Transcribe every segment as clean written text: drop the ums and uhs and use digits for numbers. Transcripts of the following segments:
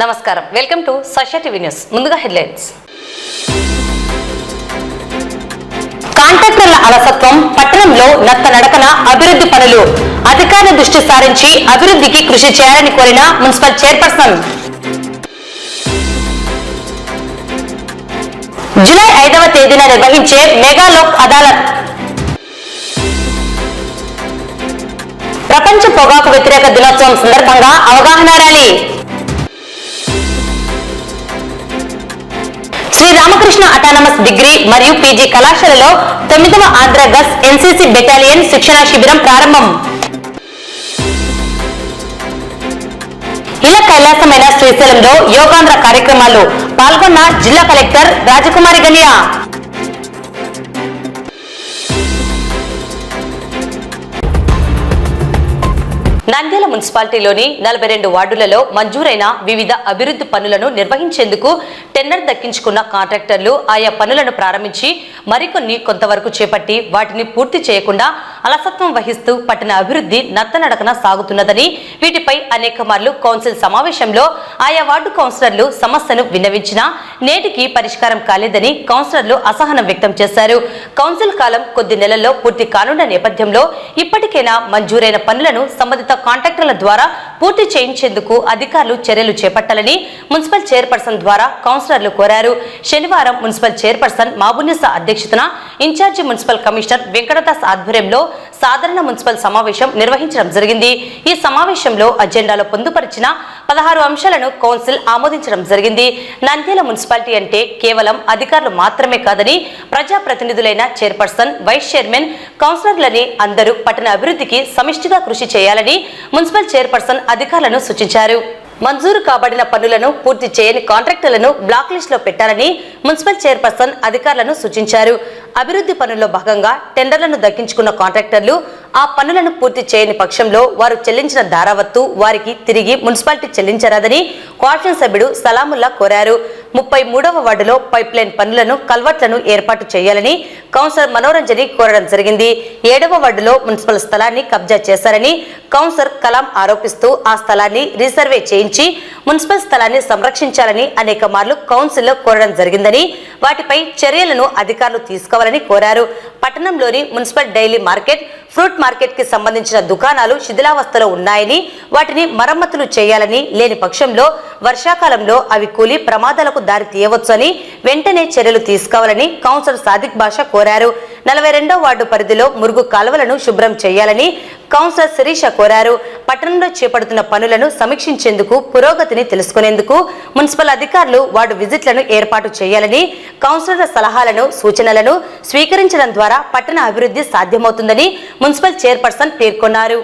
నమస్కారం, welcome to సష TV news. ముందుగా headlines. కాంట్రాక్టర్ల అలసత్వం, పట్టణంలో నత్తనడకన అభివృద్ధి పనులు. అధికారుల దృష్టి సారించి అభివృద్ధికి కృషి చేయాలని కోరిన మున్సిపల్ చైర్పర్సన్. జూలై 5వ తేదీన నిర్వహించే మెగా లోక్ అదాలత్. ప్రపంచ పొగాకు వ్యతిరేక దినోత్సవం సందర్భంగా అవగాహన rally. Shri Ramakrishna autonomous degree మరియు పీజీ కళాశాలలో 9వ ఆంధ్ర గస్ ఎన్సీసీ బెటాలియన్ శిక్షణా శిబిరం ప్రారంభం. ఇలా కైలాసమైన శ్రీశైలంలో యోగాంధ్ర కార్యక్రమాల్లో పాల్గొన్న జిల్లా కలెక్టర్ రాజకుమారి గనియా. నంద్యాల మున్సిపాలిటీలోని 42 వార్డులలో మంజూరైన వివిధ అభివృద్ధి పనులను నిర్వహించేందుకు టెండర్ దక్కించుకున్న కాంట్రాక్టర్లు ఆయా పనులను ప్రారంభించి మరికొన్ని కొంతవరకు చేపట్టి వాటిని పూర్తి చేయకుండా అలసత్వం వహిస్తూ పట్టణ అభివృద్ధి నత్తనడకన సాగుతున్నదని, వీటిపై అనేక మార్లు కౌన్సిల్ సమావేశంలో ఆయా వార్డు కౌన్సిలర్లు సమస్యను విన్నవించినా నేటికి పరిష్కారం కాలేదని కౌన్సిలర్లు అసహనం వ్యక్తం చేశారు. కౌన్సిల్ కాలం కొద్ది నెలల్లో పూర్తి కానున్న నేపథ్యంలో ఇప్పటికైనా మంజూరైన పనులను సంబంధిత కాంట్రాక్టర్ల ద్వారా పూర్తి చేయించేందుకు అధికారులు చర్యలు చేపట్టాలని మున్సిపల్ చైర్పర్సన్ ద్వారా కౌన్సిలర్లు కోరారు. శనివారం మున్సిపల్ చైర్పర్సన్ మాబున్నిసా అధ్యక్షతన ఇన్ఛార్జి మున్సిపల్ కమిషనర్ వెంకటదాస్ ఆధ్వర్యంలో సాధారణ మున్సిపల్ సమావేశం నిర్వహించడం జరిగింది. ఈ సమావేశంలో అజెండాలో పొందుపరిచిన 16 అంశాలను కౌన్సిల్ ఆమోదించడం జరిగింది. నంద్యాల మున్సిపాలిటీ అంటే కేవలం అధికారులు మాత్రమే కాదని, ప్రజాప్రతినిధులైన చైర్పర్సన్, వైస్ చైర్మన్, కౌన్సిలర్లని అందరూ పట్టణ అభివృద్ధికి సమిష్టిగా కృషి చేయాలని మున్సిపల్ చైర్పర్సన్ అధికారులను సూచించారు. మంజూరు కాబడిన పనులను పూర్తి చేయని కాంట్రాక్టర్లను బ్లాక్ లిస్ట్ లో పెట్టాలని మున్సిపల్ చైర్పర్సన్ అధికారులను సూచించారు. అభివృద్ధి పనుల్లో భాగంగా టెండర్లను దక్కించుకున్న కాంట్రాక్టర్లు ఆ పనులను పూర్తి చేయని పక్షంలో వారు చెల్లించిన ధారావత్తు వారికి తిరిగి మున్సిపాలిటీ చెల్లించరాదని కోఆప్షన్ సభ్యుడు సలాముల్లా కోరారు. 33వ వార్డులో పైప్ లైన్ పనులను, కల్వర్ట్లను ఏర్పాటు చేయాలని కౌన్సిలర్ మనోరంజని కోరడం జరిగింది. 7వ వార్డులో మున్సిపల్ స్థలాన్ని కబ్జా చేశారని కౌన్సిలర్ కలాం ఆరోపిస్తూ ఆ స్థలాన్ని రీసర్వే చేయించి మున్సిపల్ స్థలాన్ని సంరక్షించాలని అనేక మార్లు కౌన్సిల్లో కోరడం జరిగిందని, వాటిపై చర్యలను అధికారులు తీసుకోవాలని కోరారు. పట్టణంలోని municipal daily market, fruit market కి సంబంధించిన దుకాణాలు శిథిలావస్థలో ఉన్నాయని, వాటిని మరమ్మతులు చేయాలని, లేని పక్షంలో వర్షాకాలంలో అవి కూలి ప్రమాదాలకు దారి తీయవచ్చని వెంటనే చర్యలు తీసుకోవాలని కౌన్సిలర్ సాదిక్ బాషా కోరారు. 42వ వార్డు పరిధిలో మురుగు కాలువలను శుభ్రం చేయాలని కౌన్సిలర్ శిరీష కోరారు. పట్టణంలో చేపడుతున్న పనులను సమీక్షించేందుకు, పురోగతిని తెలుసుకునేందుకు మున్సిపల్ అధికారులు వార్డు విజిట్లను ఏర్పాటు చేయాలని, కౌన్సిలర్ల సలహాలను, సూచనలను స్వీకరించడం ద్వారా పట్టణ అభివృద్ధి సాధ్యమవుతుందని మున్సిపల్ చైర్పర్సన్ పేర్కొన్నారు.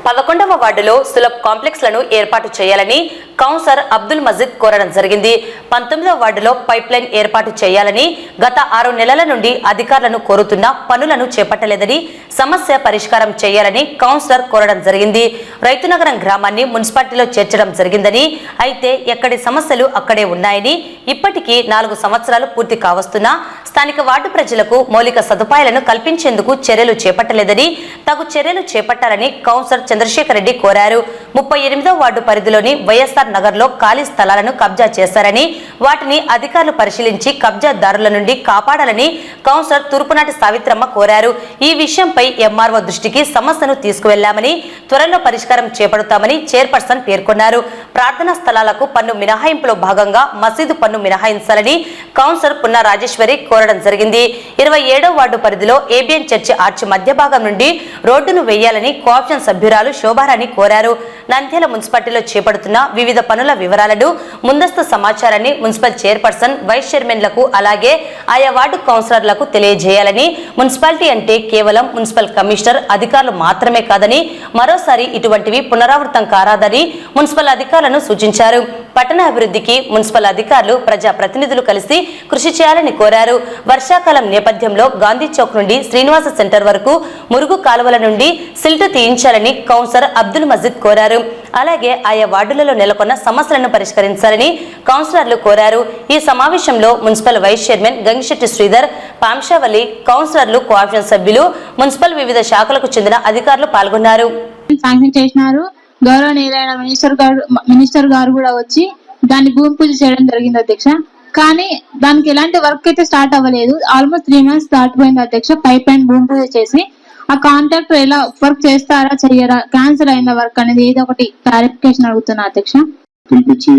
11వ వార్డులో సులభ్ కాంప్లెక్స్ లను ఏర్పాటు చేయాలని కౌన్సిలర్ అబ్దుల్ మజీద్ కోరడం జరిగింది. 19వ వార్డులో పైప్ లైన్ ఏర్పాటు చేయాలని గత 6 నెలల నుండి అధికారులను కోరుతున్న పనులను చేపట్టలేదని, సమస్య పరిష్కారం చేయాలని కౌన్సిలర్ కోరడం జరిగింది. రైతునగరం గ్రామాన్ని మున్సిపాలిటీలో చేర్చడం జరిగిందని, అయితే ఎక్కడి సమస్యలు అక్కడే ఉన్నాయని, ఇప్పటికీ 4 సంవత్సరాలు పూర్తి కావస్తున్నా స్థానిక వార్డు ప్రజలకు మౌలిక సదుపాయాలను కల్పించేందుకు చర్యలు చేపట్టలేదని, తగు చర్యలు చేపట్టాలని కౌన్సిలర్ చంద్రశేఖర్ రెడ్డి కోరారు. 38వ వార్డు పరిధిలోని వైఎస్ఆర్ నగర్ లో ఖాళీ స్థలాలను కబ్జా చేశారని, వాటిని అధికారులు పరిశీలించి కబ్జాదారుల నుండి కాపాడాలని కౌన్సిలర్ తూర్పునాటి సావిత్రమ్మ కోరారు. ఈ విషయంపై ఎంఆర్ఓ దృష్టికి సమస్యను తీసుకువెళ్లామని, త్వరలో పరిష్కారం చేపడతామని చైర్పర్సన్ పేర్కొన్నారు. ప్రార్థనా స్థలాలకు పన్ను మినహాయింపులో భాగంగా మసీదు పన్ను మినహాయించాలని కౌన్సిలర్ పున్నా రాజేశ్వరి కోరడం జరిగింది. 27వ వార్డు పరిధిలో ఏబిఎన్ చర్చి ఆర్చి మధ్య భాగం నుండి రోడ్డును వేయాలని కోఆప్షన్ సభ్యురాలు శోభారాణి కోరారు. నంద్యాల మున్సిపాలిటీలో చేపడుతున్న వివిధ పనుల వివరాలను, ముందస్తు సమాచారాన్ని మున్సిపల్ చైర్పర్సన్, వైస్ చైర్మన్లకు అలాగే ఆయా వార్డు కౌన్సిలర్లకు తెలియజేయాలని, మున్సిపాలిటీ అంటే కేవలం మున్సిపల్ కమిషనర్, అధికారులు మాత్రమే కాదని, మరోసారి ఇటువంటివి పునరావృతం కారాదని మున్సిపల్ అధికారులను సూచించారు. పట్టణ అభివృద్ధికి మున్సిపల్ అధికారులు, ప్రజా ప్రతినిధులు కలిసి కృషి చేయాలని కోరారు. వర్షాకాలం నేపథ్యంలో గాంధీ చౌక్ నుండి శ్రీనివాస సెంటర్ వరకు మురుగు కాలువల నుండి సిల్ట్ తీయించాలని కౌన్సిలర్ అబ్దుల్ మజీద్ కోరారు. అలాగే ఆయా వార్డులలో నెలకొన్న సమస్యలను పరిష్కరించాలని కౌన్సిలర్లు కోరారు. ఈ సమావేశంలో municipal vice chairman Gangisetti Sridhar, పాంశావలి, కౌన్సిలర్లు, కోఆప్షన్ సభ్యులు, మున్సిపల్ వివిధ శాఖలకు చెందిన అధికారులు పాల్గొన్నారు. గౌరవనీయులైన మినిస్టర్ గారు కూడా వచ్చి దాన్ని భూమి పూజ చేయడం జరిగింది అధ్యక్ష. కానీ దానికి ఎలాంటి వర్క్ అయితే స్టార్ట్ అవ్వలేదు. ఆల్మోస్ట్ 3 months దాటిపోయింది అధ్యక్ష. పైప్ అండ్ భూమి పూజ చేసి ఆ కాంట్రాక్టర్ ఎలా వర్క్ చేస్తారా చెయ్యరా, క్యాన్సిల్ అయిన వర్క్ అనేది ఏదో ఒకటి క్లారిఫికేషన్ అడుగుతున్నా అధ్యక్ష. పిలిపించి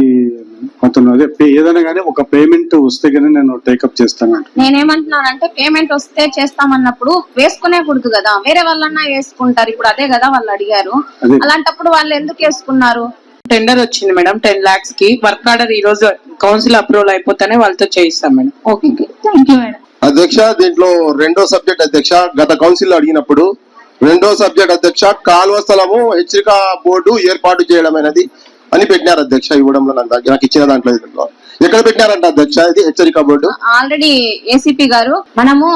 అతను అదే ఏదైనా కానీ ఒక పేమెంట్ వస్తే కానీ నేను టేకప్ చేస్తాను. నేనేమంటున్నానంటే పేమెంట్ వస్తే చేస్తామన్నప్పుడు వేసుకునేకూడదు కదా, వేరే వాళ్ళన్నా వేసుకుంటారు. ఇప్పుడు అదే కదా వాళ్ళు అడిగారు. అలాంటప్పుడు వాళ్ళు ఎందుకు వేసుకున్నారు? టెండర్ వచ్చింది మేడం 10 lakhs కి. వర్క్ ఆర్డర్ ఈ రోజు కౌన్సిల్ అప్రూవల్ అయిపోతేనే వాళ్ళతో చేయిస్తాం madam. Okay, thank you madam. అధ్యక్ష, దీంట్లో రెండో సబ్జెక్ట్ అధ్యక్ష, గత కౌన్సిల్ అడిగినప్పుడు రెండో సబ్జెక్ట్ అధ్యక్ష, కాలువ స్థలము హెచ్చరిక బోర్డు ఏర్పాటు చేయడం అనేది అని పెట్టినారు అధ్యక్ష. ఇవ్వడంలో నాకు ఇచ్చిన దాంట్లో ఎక్కడ పెట్టినారంట అధ్యక్ష ఇది హెచ్చరిక బోర్డు? ఆల్రెడీ ఏసీపీ గారు మనము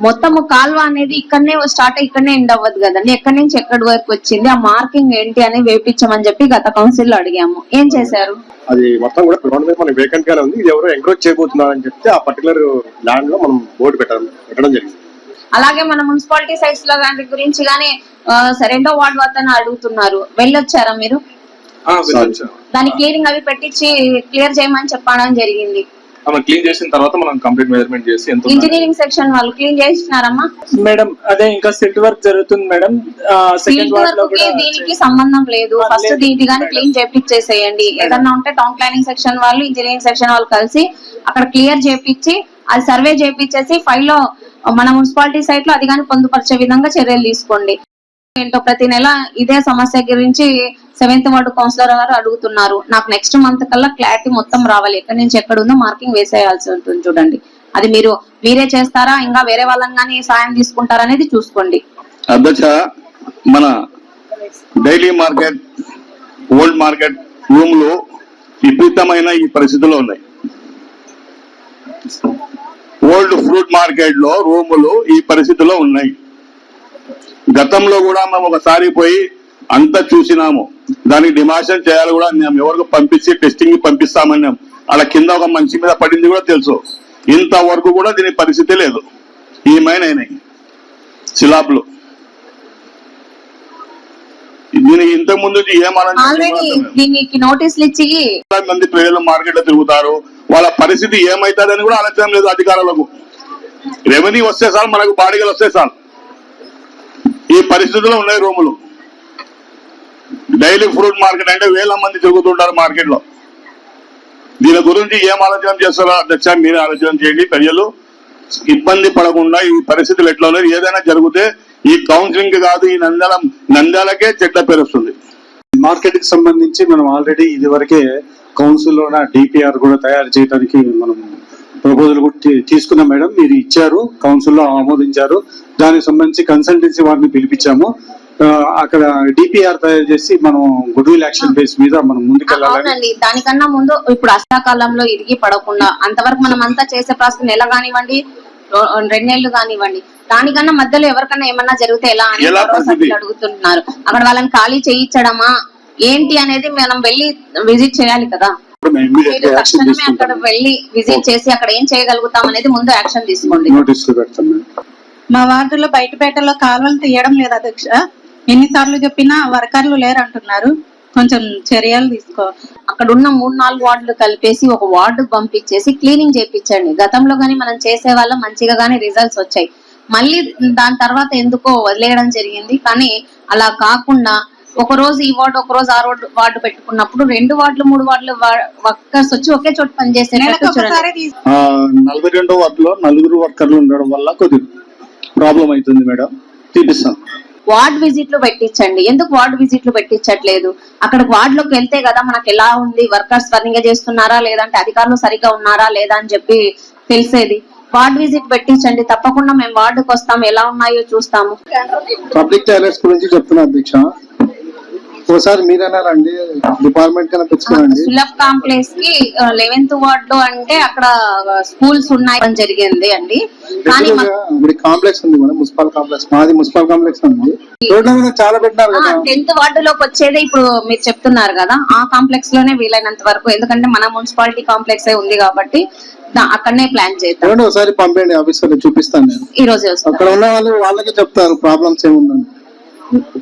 మొత్తము కాల్వ అనేది ఇక్కడనే స్టార్ట్ అయ్యి ఇక్కడనే ఎండ్ అవ్వదు కదండి, ఎక్కడి నుంచి ఎక్కడి వరకు వచ్చింది, ఆ మార్కింగ్ ఏంటి అని వేపించమని చెప్పి గత కౌన్సిల్ లో అడిగాము. ఏం చేశారు? అది మొత్తం కూడా గ్రౌండ్ మీద మనకి వేకెంట్ గానే ఉంది. ఇది ఎవరో ఎంక్రోచ్ చేయబోతున్నారని చెప్తే ఆ పర్టికులర్ ల్యాండ్ లో మనం బోర్డు పెట్టడం జరిగింది. అలాగే మన మున్సిపాలిటీ సైట్స్ లో దాని గురించి గానీ రెండో వార్డు వద్ద అడుగుతున్నారు, వెళ్ళొచ్చారా మీరు? దాని క్లియరింగ్ అవి పెట్టించి క్లియర్ చేయమని చెప్పడం జరిగింది. క్లీన్ చేసిన తర్వాత మనం కంప్లీట్ మెజర్మెంట్ చేసి ఎంత ఇంజనీరింగ్ సెక్షన్ వాళ్ళు క్లీన్ చేసినారమ్మా మేడం? అదే ఇంకా సిల్ట్ వర్క్ జరుగుతుంది మేడం. సెకండ్ వార్డ్ లో కూడా దీనికి సంబంధం లేదు. ఫస్ట్ దీనికి గానీ క్లీన్ చేపించేసేయండి. ఏదన్నా ఉంటే టౌన్ ప్లానింగ్ సెక్షన్ వాళ్ళు ఇంజనీరింగ్ సెక్షన్ వాళ్ళు కలిసి అక్కడ క్లియర్ చేపించి అది సర్వే చేపించేసి ఫైల్లో మన మున్సిపాలిటీ సైట్ లో అది కానీ పొందుపరిచే విధంగా చర్యలు తీసుకోండి. ఏంటో ప్రతి నెల ఇదే సమస్య గురించి 7th వార్డు కౌన్సిలర్ గారు అడుగుతున్నారు. నాకు నెక్స్ట్ మంత్ కల్లా క్లారిటీ మొత్తం రావాలి, ఎక్కడి నుంచి ఎక్కడ ఉందో మార్కింగ్ వేసేయాల్సి ఉంటుంది. చూడండి, అది మీరే చేస్తారా, ఇంకా వేరే వాళ్ళని కానీ సాయం తీసుకుంటారా అనేది చూసుకోండి. అధ్యక్ష, మన డైలీ మార్కెట్, ఓల్డ్ మార్కెట్ రూమ్లు విపరీతమైన ఈ పరిస్థితుల్లో ఉన్నాయి. ఓల్డ్ ఫ్రూట్ మార్కెట్ లో రూములు ఈ పరిస్థితిలో ఉన్నాయి. గతంలో కూడా మేము ఒకసారి పోయి అంతా చూసినాము. దానికి డిమాషన్ చేయాలి కూడా మేము ఎవరికి పంపించి టెస్టింగ్ పంపిస్తామన్నాం. అలా కింద ఒక మంచి మీద పడింది కూడా తెలుసు. ఇంతవరకు కూడా దీని పరిస్థితి లేదు. ఈ మైన్ అయినాయి శిలాబ్లు. దీనికి ఇంతకు ముందు దీనికి నోటీసులు ఇచ్చి మంది ప్రజలు మార్కెట్ లో తిరుగుతారు. వాళ్ళ పరిస్థితి ఏమైతుందని కూడా ఆలోచన లేదు అధికారులకు. రెవెన్యూ వస్తే సార్, మనకు బాడిగలు వస్తే సార్, ఈ పరిస్థితుల్లో ఉన్నాయి రూములు. డైలీ ఫ్రూట్ మార్కెట్ అంటే వేల మంది తిరుగుతుంటారు మార్కెట్ లో. దీని గురించి ఏం ఆలోచన చేస్తారో అధ్యక్ష, మీరే ఆలోచన చేయండి. ప్రజలు ఇబ్బంది పడకుండా ఈ పరిస్థితులు ఎట్లా ఉన్నాయి. ఏదైనా జరిగితే ఈ కౌన్సిలింగ్ కాదు, ఈ నంద్యాలకే చెట్ల పేరు వస్తుంది. మార్కెట్ కి సంబంధించి మనం ఆల్రెడీ ఇది వరకే కౌన్సిల్ లో డిపిఆర్ కూడా తయారు చేయడానికి మనం ప్రపోజల్ కూడా తీసుకున్నాం మేడం. మీరు ఇచ్చారు, కౌన్సిల్లో ఆమోదించారు. దానికి సంబంధించి కన్సల్టెన్సీ వారిని పిలిపించాము. అక్కడ డిపిఆర్ తయారు చేసి మనం గుడ్ విల్ యాక్షన్ బేస్ మీద మనం ముందుకెళ్ళాలి. దానికన్నా ముందు ఇప్పుడు అష్టాకాలంలో ఇరిగి పడకుండా అంతవరకు మనం అంతా చేసే ప్రాసెస్ నెల కానివ్వండి, 2 నెలలు కానివ్వండి, దానికన్నా మధ్యలో ఎవరికన్నా ఏమన్నా జరిగితే ఎలా అని అడుగుతున్నారు. అక్కడ వాళ్ళని ఖాళీ చేయించడమా ఏంటి అనేది మనం వెళ్ళి విజిట్ చేయాలి కదా. తక్షణమే అక్కడ వెళ్ళి విజిట్ చేసి అక్కడ ఏం చేయగలుగుతాం అనేది ముందు యాక్షన్ తీసుకోండి. మా వార్డులో బయటపేటలో కాలువలు తీయడం లేదు అధ్యక్ష. ఎన్నిసార్లు చెప్పినా వర్కర్లు లేరు అంటున్నారు. కొంచెం చర్యలు తీసుకో. అక్కడ ఉన్న 3-4 వార్డులు కలిపేసి ఒక వార్డు పంపించేసి క్లీనింగ్ చేయించండి. గతంలో గానీ మనం చేసే వాళ్ళ మంచిగా గానీ రిజల్ట్స్ వచ్చాయి. మళ్ళీ దాని తర్వాత ఎందుకో వదిలేయడం జరిగింది. కానీ అలా కాకుండా ఒక రోజు ఈ వార్డు, ఒక రోజు ఆ వార్డు పెట్టుకున్నప్పుడు 2 వార్డులు 3 వార్డులు వర్కర్స్ వచ్చి ఒకే చోట పనిచేసే 42వ వార్డులో 4 వర్కర్లు ఉండడం వల్ల కొద్దిగా ప్రాబ్లం అవుతుంది మేడం. తీపిస్తాం. వార్డ్ విజిట్లు పెట్టించండి. ఎందుకు వార్డ్ విజిట్లు పెట్టించట్లేదు? అక్కడ వార్డులోకి వెళ్తే కదా మనకు ఎలా ఉంది, వర్కర్స్ సరిగ్గా చేస్తున్నారా లేదంటే అధికారులు సరిగ్గా ఉన్నారా లేదా అని చెప్పి తెలిసేది. వార్డ్ విజిట్ పెట్టించండి. తప్పకుండా మేము వార్డుకు వస్తాం, ఎలా ఉన్నాయో చూస్తాము. పబ్లిక్ టాయిలెట్స్ గురించి చెప్తున్నా అధ్యక్ష. ఒకసారి మీరేనారండి డిపార్ట్మెంట్ కన్నా తెచ్చుకోండి. సులభ్ కాంప్లెక్స్ కి 11th వార్డ్ లో అంటే అక్కడ స్కూల్స్ ఉన్నాయి జరిగింది అండి. కానీ కాంప్లెక్స్ ఉంది మేడం, మున్సిపల్ కాంప్లెక్స్. మాది మున్సిపల్ కాంప్లెక్స్ ఉంది. చాలా పెట్టినారు కదా. 10th వార్డు లోకి వచ్చేది ఇప్పుడు మీరు చెప్తున్నారు కదా, ఆ కాంప్లెక్స్ లోనే వీలైనంత వరకు, ఎందుకంటే మన మున్సిపాలిటీ కాంప్లెక్స్ ఉంది కాబట్టి అక్కడనే ప్లాన్ చేద్దాం. ఒకసారి పంపండి ఆఫీసర్, చూపిస్తాను నేను ఈ రోజు. అక్కడ ఉన్న వాళ్ళకి చెప్తారు ప్రాబ్లమ్స్ ఏముందని.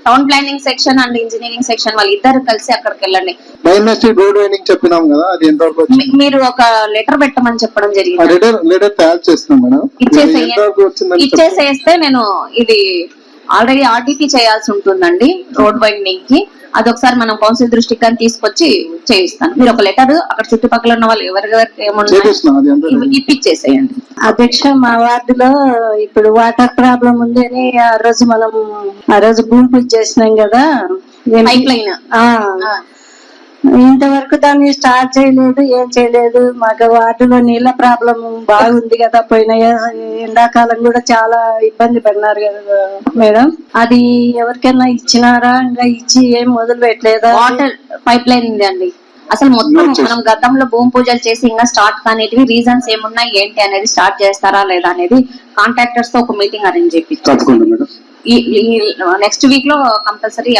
Town planning section and engineering section వాళ్ళు ఇద్దరు కలిసి అక్కడికి వెళ్ళండి. డైమెస్టిక్ రోడ్ వైండింగ్ చెప్పినాం కదా, అది ఎంతవరకు వచ్చింది? మీరు ఒక లెటర్ పెట్టమని చెప్పడం జరిగింది. లెటర్ తయారు చేస్తున్నాం మేడం. ఎంతవరకు వచ్చిందని ఇచ్చేసేస్తే నేను ఇది ఆల్రెడీ ఆర్డిపి చేయాల్సి ఉంటుందండి రోడ్ వైండింగ్ కి. అదొకసారి మనం కౌన్సిల్ దృష్టికి కానీ తీసుకొచ్చి చేయిస్తాను. మీరు ఒక లెటర్ అక్కడ చుట్టుపక్కల ఉన్న వాళ్ళు ఎవరెవరికి ఏమన్నా ఇప్పించేసేయండి. అధ్యక్ష, మా వార్డులో ఇప్పుడు వాటర్ ప్రాబ్లం ఉంది అని ఆ రోజు భూమి పూజ చేసినాం కదా, పైప్ లైన్ ఇంతవరకు దాన్ని స్టార్ట్ చేయలేదు, ఏం చేయలేదు. మాకు వార్డులో నీళ్ళ ప్రాబ్లం బాగుంది కదా, పోయిన ఎండాకాలం కూడా చాలా ఇబ్బంది పడినారు కదా మేడం. అది ఎవరికైనా ఇచ్చినారా? ఇంకా ఇచ్చి ఏం మొదలు పెట్టలేదా? వాటర్ పైప్ లైన్ ఉంది అండి. అసలు మొత్తం మనం గతంలో భూమి పూజలు చేసి ఇంకా స్టార్ట్ కానిటివి రీజన్స్ ఏమున్నాయి ఏంటి అనేది స్టార్ట్ చేస్తారా లేదా అనేది కాంట్రాక్టర్స్ తో ఒక మీటింగ్ అరేంజ్ చేయించారు. నెక్స్ట్ వీక్ లో కంపల్సరీ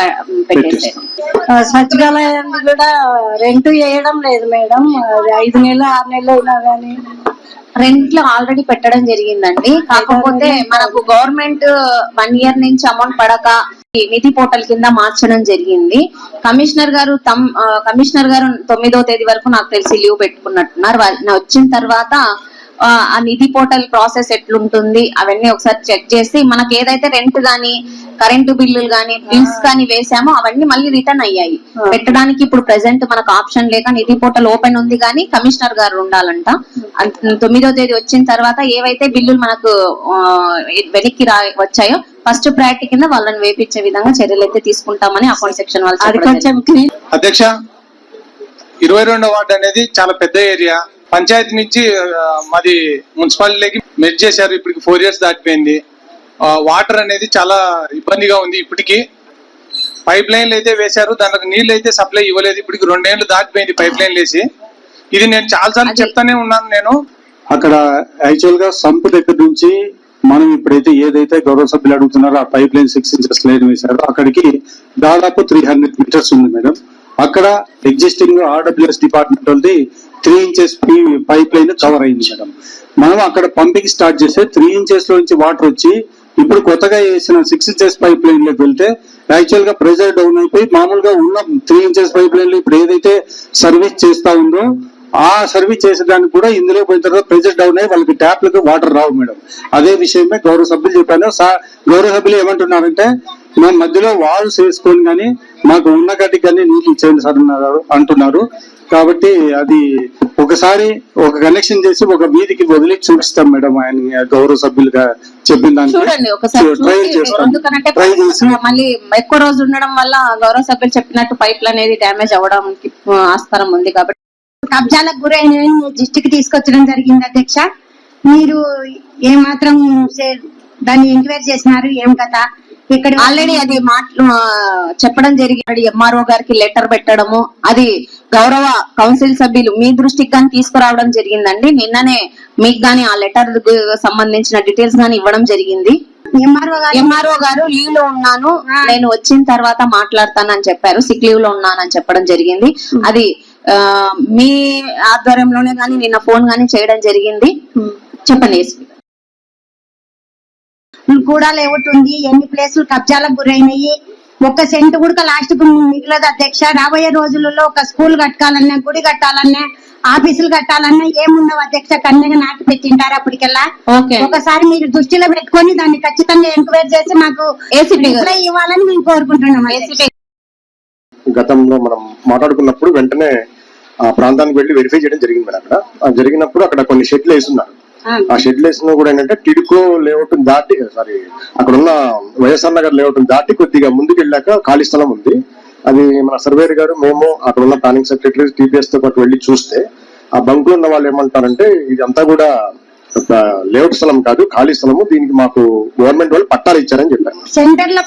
పెట్టేసారు. స్వచ్ఛాలయాన్ని కూడా రెంట్ వేయడం లేదు మేడం. 5 నెలలు 6 నెలలు అయినా గానీ రెంట్ లో ఆల్రెడీ పెట్టడం జరిగిందండి. కాకపోతే మనకు గవర్నమెంట్ 1 year నుంచి అమౌంట్ పడక నిధి పోర్టల్ కింద మార్చడం జరిగింది. కమిషనర్ గారు 9వ తేదీ వరకు నాకు తెలిసి లీవ్ పెట్టుకున్నట్టున్నారు. వచ్చిన తర్వాత ఆ నిధి పోర్టల్ ప్రాసెస్ ఎట్లుంటుంది అవన్నీ ఒకసారి చెక్ చేసి మనకి ఏదైతే రెంట్ గానీ కరెంటు బిల్లులు గానీ బిల్స్ కానీ వేసామో అవన్నీ మళ్ళీ రిటర్న్ అయ్యాయి. పెట్టడానికి ఇప్పుడు ప్రెసెంట్ మనకు ఆప్షన్ లేక నిధి పోర్టల్ ఓపెన్ ఉంది కానీ కమిషనర్ గారు ఉండాలంట. 9వ తేదీ వచ్చిన తర్వాత ఏవైతే బిల్లులు మనకు వెనక్కి వచ్చాయో ఫస్ట్ ప్రయారిటీ కింద వాళ్ళని వేపించే విధంగా చర్యలు అయితే తీసుకుంటామని అకౌంట్ సెక్షన్ వాళ్ళు. అధ్యక్ష, 22వ వార్డు అనేది చాలా పెద్ద ఏరియా. పంచాయతీ నుంచి మాది మున్సిపాలిటీకి మెర్జ్ చేశారు. ఇప్పటికి 4 years దాటిపోయింది. వాటర్ అనేది చాలా ఇబ్బందిగా ఉంది. ఇప్పటికి పైప్ లైన్లు అయితే వేశారు, దానికి నీళ్ళు అయితే సప్లై ఇవ్వలేదు. ఇప్పటికి 2 ఏళ్ళు దాటిపోయింది పైప్ లైన్లు వేసి. ఇది నేను చాలాసార్లు చెప్తానే ఉన్నాను. నేను అక్కడ యాక్చువల్ గా సంపు దగ్గర నుంచి మనం ఇప్పుడైతే ఏదైతే గౌరవ సభ్యులు అడుగుతున్నారో ఆ పైప్ లైన్ 6 inches లైన్ వేశారు, అక్కడికి దాదాపు 300 meters ఉంది మేడం. అక్కడ ఎగ్జిస్టింగ్ ఆర్డబ్ల్యూఎస్ డిపార్ట్మెంట్ వాళ్ళది 3 inches పైప్ లైన్ కవర్ అయింది మేడం. మనం అక్కడ పంపింగ్ స్టార్ట్ చేస్తే 3 inches లో నుంచి వాటర్ వచ్చి ఇప్పుడు కొత్తగా వేసిన 6 inches పైప్ లైన్ లోకి వెళ్తే యాక్చువల్ గా ప్రెజర్ డౌన్ అయిపోయి మామూలుగా ఉన్న 3 inches పైప్ లైన్ లో ఇప్పుడు ఏదైతే సర్వీస్ చేస్తా ఉందో ఆ సర్వీస్ చేసేదానికి కూడా ఇందులో పోయిన తర్వాత ప్రెజర్ డౌన్ అయ్యి వాళ్ళకి ట్యాప్లకు వాటర్ రావు మేడం. అదే విషయమే గౌరవ సభ్యులు చెప్పాను. గౌరవ సభ్యులు ఏమంటున్నారంటే మా మధ్యలో వాల్స్ వేసుకొని కానీ మాకు ఉన్న గడ్డికి కానీ నీళ్ళు ఇచ్చేయండి సార్ అంటున్నారు. కాబట్టి అది ఒకసారి ఒక కనెక్షన్ చేసి ఒక వీధికి వదిలి చూపిస్తాం మేడం. ఆయన గౌరవ సభ్యులుగా చెప్పిన దాన్ని చూడండి ఒకసారి. ఎందుకంటే మళ్ళీ ఎక్కువ రోజు ఉండడం వల్ల గౌరవ సభ్యులు చెప్పినట్టు పైప్లు అనేది డ్యామేజ్ అవ్వడానికి ఆస్కారం ఉంది. కాబట్టి కబ్జాలకు గురైన దృష్టికి తీసుకొచ్చడం జరిగింది అధ్యక్ష. మీరు ఏమాత్రం దాన్ని ఎంక్వైరీ చేసినారు? ఏం కదా ఇక్కడ ఆల్రెడీ అది చెప్పడం జరిగింది. ఎంఆర్ఓ గారికి లెటర్ పెట్టడము, అది గౌరవ కౌన్సిల్ సభ్యులు మీ దృష్టికి కానీ తీసుకురావడం జరిగిందండి. నిన్ననే మీకు గానీ ఆ లెటర్ సంబంధించిన డీటెయిల్స్ గానీ ఇవ్వడం జరిగింది. ఎంఆర్ఓ గారు లీవ్ లో ఉన్నాను, నేను వచ్చిన తర్వాత మాట్లాడతానని చెప్పారు. సిక్ లీవ్ లో ఉన్నానని చెప్పడం జరిగింది. అది మీ ఆధ్వర్యంలోనే గానీ నిన్న ఫోన్ గానీ చేయడం జరిగింది. చెప్పండి. కూడా లేఅవుట్ ఉంది, ఎన్ని ప్లేసులు కబ్జాలకు గురైనవి, 1 సెంట్ కూడా లాస్ట్ కు మిగిలదు అధ్యక్ష. రాబోయే రోజులలో ఒక స్కూల్ కట్టాలన్నా, గుడి కట్టాలన్నా, ఆఫీసులు కట్టాలన్నా ఏముండవు అధ్యక్ష. కన్నగా నాటి పెట్టింటారు అప్పటికెల్లా. ఒకసారి మీరు దృష్టిలో పెట్టుకొని దాన్ని ఖచ్చితంగా ఎంక్వైరీ చేసి మాకు ఏసీపీ ఇవ్వాలని మేము కోరుకుంటున్నాం. గతంలో మనం మాట్లాడుకున్నప్పుడు వెంటనే ఆ ప్రాంతానికి వెళ్ళి వెరిఫై చేయడం జరిగింది మేడం. అక్కడ జరిగినప్పుడు అక్కడ కొన్ని షెడ్లు వేస్తున్నారు. ఆ షెడ్లు వేసిన కూడా ఏంటంటే టిడ్కో లేఅవుట్ దాటి అక్కడ ఉన్న వైఎస్ఆర్ నగర్ లేఅవుట్ దాటి కొద్దిగా ముందుకు వెళ్ళాక ఖాళీ స్థలం ఉంది. అది మన సర్వేర్ గారు మేము అక్కడ ఉన్న ప్లానింగ్ సెక్రటరీ టీపీఎస్ తో పాటు వెళ్ళి చూస్తే ఆ బంక్ లో ఉన్న వాళ్ళు ఏమంటారంటే ఇదంతా కూడా లేఅవుట్ స్థలం కాదు, ఖాళీ స్థలము, దీనికి మాకు గవర్నమెంట్ వాళ్ళు పట్టాలు ఇచ్చారని చెప్పారు. సెంటర్ లో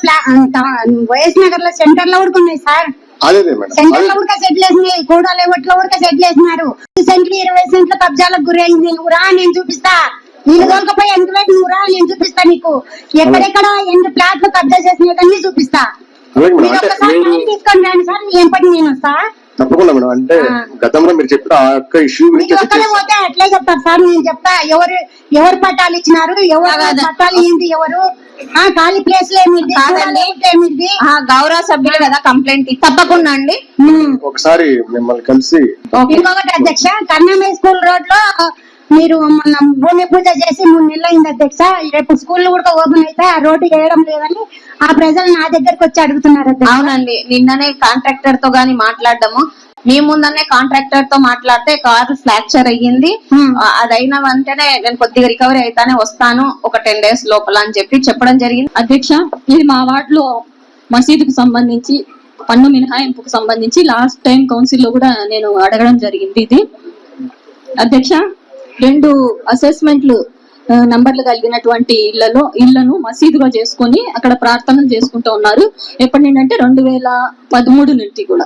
వైఎస్ నగర్ లో సెంటర్ లో కూడా ఉన్నాయి సార్. అదే మేడం, సెంటర్ లో కూడా సెటిల్ వేసినాయి, కూడా లేవట్లో కూడా సెటిల్ వేసినారు. 20 సెంట్ల కబ్జాలకు గురైంది. నువ్వు రా, నేను చూపిస్తా. నీళ్ళు తోలుకపోయి ఎంక్వైరీ నువ్వు రా, నేను చూపిస్తా నీకు. ఎక్కడెక్కడ ఎన్ని ప్లాట్లు కబ్జా చేసినవన్నీ చూపిస్తా. మీరు ఒక్కసారి తీసుకొని రాండి సార్, ఎంపటి నేను వస్తా. తప్పకుండా మేడం. అంటే గతంలో మీరు చెప్పిన ఆ యొక్క ఇష్యూ గురించి మీరు ఒక్కరే పోతే ఎట్లా చెప్తారు సార్? నేను చెప్తా, ఎవరు పట్టాలు ఇచ్చినారు, ఎవరు పట్టాలు ఏంటి, ఎవరు ఖాళీ ప్లేస్ ఏమిటి ఏమిటి? గౌరవ సభ్యులు కదా కంప్లైంట్ తప్పకుండా అండి. ఒకసారి మిమ్మల్ని కలిసి ఇంకొకటి అధ్యక్ష, కన్నమే స్కూల్ రోడ్ లో మీరు మొన్న భూమి పూజ చేసి 3 నెలలు అయింది అధ్యక్ష. రేపు స్కూల్ కూడా ఓపెన్ అయితే ఆ రోడ్డు వేయడం లేదని ఆ ప్రజలు నా దగ్గరకు వచ్చి అడుగుతున్నారు అధ్యక్ష. అవునండి, నిన్ననే కాంట్రాక్టర్ తో గాని మాట్లాడదాము. మీ ముందనే కాంట్రాక్టర్ తో మాట్లాడితే కారు ఫ్రాక్చర్ అయ్యింది. అది అయిన వెంటనే నేను కొద్దిగా రికవరీ అయితేనే వస్తాను ఒక 10 days లోపల అని చెప్పడం జరిగింది. అధ్యక్ష, ఇది మా వార్డులో మసీదుకు సంబంధించి పన్ను మినహాయింపుకు సంబంధించి లాస్ట్ టైం కౌన్సిల్ లో కూడా నేను అడగడం జరిగింది. ఇది అధ్యక్ష, 2 అసెస్మెంట్లు నంబర్లు కలిగినటువంటి ఇళ్లను మసీదుగా చేసుకొని అక్కడ ప్రార్థనలు చేసుకుంటూ ఉన్నారు. ఎప్పటి నుండి అంటే 2013 నుంచి కూడా.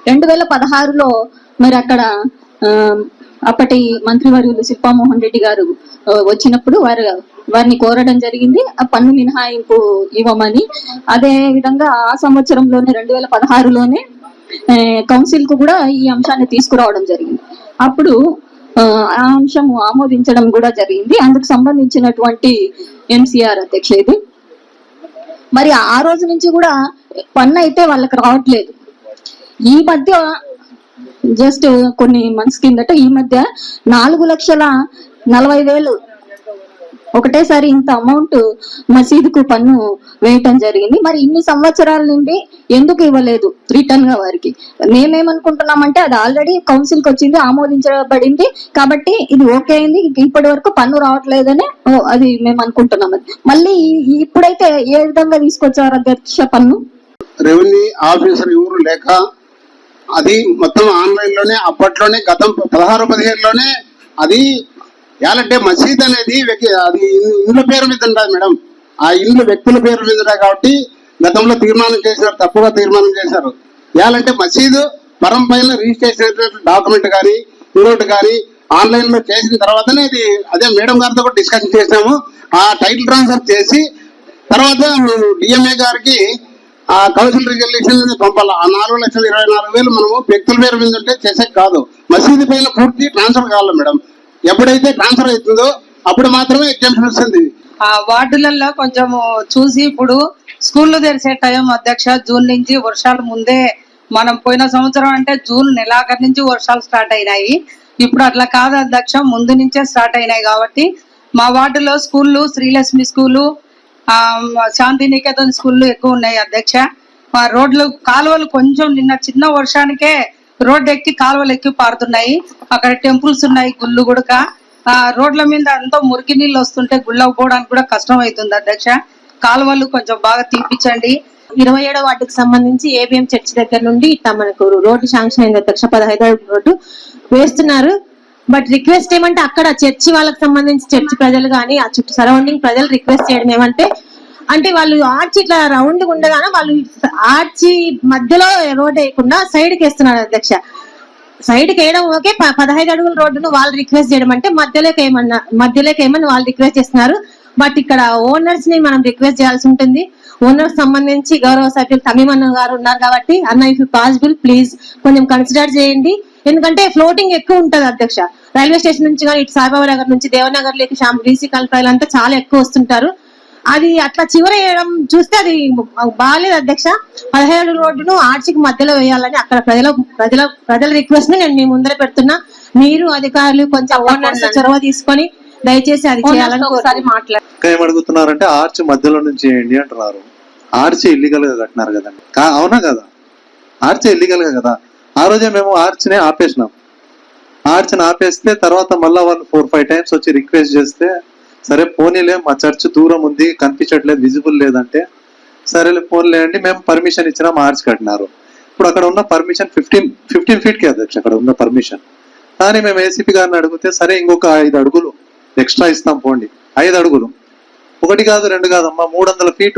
2016లో మరి అక్కడ అప్పటి మంత్రివర్యులు శిల్పామోహన్ రెడ్డి గారు వచ్చినప్పుడు వారిని కోరడం జరిగింది ఆ పన్ను మినహాయింపు ఇవ్వమని. అదే విధంగా ఆ సంవత్సరంలోనే 2016లోనే కౌన్సిల్ కు కూడా ఈ అంశాన్ని తీసుకురావడం జరిగింది. అప్పుడు ఆ అంశం ఆమోదించడం కూడా జరిగింది. అందుకు సంబంధించినటువంటి ఎంసీఆర్ అధ్యక్ష ఇది. మరి ఆ రోజు నుంచి కూడా పన్ను అయితే వాళ్ళకి రావట్లేదు. ఈ మధ్య జస్ట్ కొన్ని మంత్స్ కిందట ఈ మధ్య 4,40,000 ఒకటేసారి ఇంత అమౌంట్ మసీదుకు పన్ను వేయటం జరిగింది. మరి ఇన్ని సంవత్సరాల నుండి ఎందుకు ఇవ్వలేదు రిటర్న్ గా వారికి? మేమేమనుకుంటున్నామంటే అది ఆల్రెడీ కౌన్సిల్ కి వచ్చింది, ఆమోదించబడింది కాబట్టి ఇది ఓకే అయింది, ఇప్పటి వరకు పన్ను రావట్లేదని అది మేము అనుకుంటున్నాం. మళ్ళీ ఇప్పుడైతే ఏ విధంగా తీసుకొచ్చారు అధ్యక్ష పన్ను? రెవెన్యూ ఆఫీసర్ ఎవరు లేక అది మొత్తం ఆన్లైన్ లోనే అప్పట్లోనే గతం 16-17లోనే అది ఎలాంటి మసీద్ అనేది అది ఇండ్ల పేరు మీద ఉంటుంది మేడం. ఆ ఇండ్లు వ్యక్తుల పేరు మీద ఉంటాయి కాబట్టి గతంలో తీర్మానం చేశారు, తప్పుగా తీర్మానం చేశారు. ఎలాంటి మసీదు పరం పైన రిజిస్ట్రేషన్ డాక్యుమెంట్ కానీ ఇంకోటి కానీ ఆన్లైన్ లో చేసిన తర్వాతనే ఇది అదే మేడం గారితో కూడా డిస్కషన్ చేసాము. ఆ టైటిల్ ట్రాన్స్ఫర్ చేసి తర్వాత డిఎంఏ గారికి ఆ కౌన్సిల్ రిజల్యూషన్ పంపాలి. ఆ 4,24,000 మనము వ్యక్తుల పేరు మీద ఉంటే చేసే కాదు, మసీదు పైన పూర్తి ట్రాన్స్ఫర్ కావాలి మేడం. ఎప్పుడైతే ట్రాన్స్ఫర్ అవుతుందో అప్పుడు మాత్రమే ఎగ్జామ్షన్ వస్తుంది. ఆ వార్డులలో కొంచెం చూసి ఇప్పుడు స్కూళ్ళు తెరిచే టైం అధ్యక్ష జూన్ నుంచి వర్షాలు ముందే మనం పోయిన సంవత్సరం అంటే జూన్ నెలాఖరు నుంచి వర్షాలు స్టార్ట్ అయినాయి. ఇప్పుడు అట్లా కాదు అధ్యక్ష, ముందు నుంచే స్టార్ట్ అయినాయి కాబట్టి మా వార్డులో స్కూళ్ళు శ్రీలక్ష్మి స్కూలు, శాంతినికేతన్ స్కూళ్ళు ఎక్కువ ఉన్నాయి అధ్యక్ష. మా రోడ్లు కాలువలు కొంచెం నిన్న చిన్న వర్షానికే రోడ్డు ఎక్కి కాలువలు ఎక్కి పారుతున్నాయి. అక్కడ టెంపుల్స్ ఉన్నాయి, గుళ్ళు గుడక. ఆ రోడ్ల మీద అంతా మురికి నీళ్ళు వస్తుంటే గుళ్ళకు పోవడానికి కూడా కష్టం అవుతుంది అధ్యక్ష. కాలువలు కొంచెం బాగా తీపిచ్చండి. 27వ వార్డుకు సంబంధించి ఏబిఎం చర్చి దగ్గర నుండి మనకు రోడ్డు శాంక్షన్ అయింది అధ్యక్ష. 15వ రోడ్డు వేస్తున్నారు. బట్ రిక్వెస్ట్ ఏమంటే అక్కడ చర్చి వాళ్ళకి సంబంధించి చర్చి ప్రజలు కానీ ఆ చుట్టూ సరౌండింగ్ ప్రజలు రిక్వెస్ట్ చేయడం ఏమంటే వాళ్ళు ఆర్చి ఇట్లా రౌండ్ ఉండగానే వాళ్ళు ఆర్చి మధ్యలో రోడ్ వేయకుండా సైడ్ కి వేస్తున్నారు అధ్యక్ష. సైడ్ కి వేయడం ఓకే, 15 అడుగుల రోడ్డును వాళ్ళు రిక్వెస్ట్ చేయడం అంటే మధ్యలోకి ఏమని వాళ్ళు రిక్వెస్ట్ చేస్తున్నారు. బట్ ఇక్కడ ఓనర్స్ ని మనం రిక్వెస్ట్ చేయాల్సి ఉంటుంది. ఓనర్స్ సంబంధించి గౌరవ సభ్యులు తమీమన్న గారు ఉన్నారు కాబట్టి అన్న ఇఫ్ పాసిబుల్ ప్లీజ్ కొంచెం కన్సిడర్ చేయండి. ఎందుకంటే ఫ్లోటింగ్ ఎక్కువ ఉంటది అధ్యక్ష. రైల్వే స్టేషన్ నుంచి కానీ ఇటు సాయిబాబా నగర్ నుంచి దేవనగర్ లేక బీసీ కల్పాయలు అంతా చాలా ఎక్కువ వస్తుంటారు. అది అట్లా చివర వేయడం చూస్తే అది బాగాలేదు అధ్యక్ష. 17 రోడ్డును ఆర్చికి మధ్యలో వేయాలని అక్కడ ప్రజల రిక్వెస్ట్ ని నేను మీ ముందర పెడుతున్నా. మీరు అధికారులు కొంచెం ఓనర్స్ చొరవ తీసుకొని దయచేసి అది చేయాలని ఒకసారి ఏమడుగుతున్నారంటే ఆర్చ్ మధ్యలో నుంచి వేయండి అంటున్నారు. ఆర్చ్ ఇల్లీగల్ గా కట్టినారు కదండి, అవునా కదా? ఆర్చ్ ఇల్లీగల్ గా కదా. ఆ రోజే మేము ఆర్చ్ని ఆపేసినాం. ఆర్చ్ని ఆపేస్తే తర్వాత మళ్ళా వాళ్ళు 4-5 times వచ్చి రిక్వెస్ట్ చేస్తే సరే పోనీలే, మా చర్చ్ దూరం ఉంది కనిపించట్లేదు, విజిబుల్ లేదంటే సరేలే పోనీలే అండి మేము పర్మిషన్ ఇచ్చినాం, ఆర్చ్ కట్టినారు. ఇప్పుడు అక్కడ ఉన్న పర్మిషన్ 15 feet కి అధ్యక్ష అక్కడ ఉన్న పర్మిషన్. కానీ మేము ఏసీపీ గారిని అడిగితే సరే ఇంకొక 5 అడుగులు ఎక్స్ట్రా ఇస్తాం పోండి. 5 అడుగులు, 1 కాదు 2 కాదమ్మా 300 feet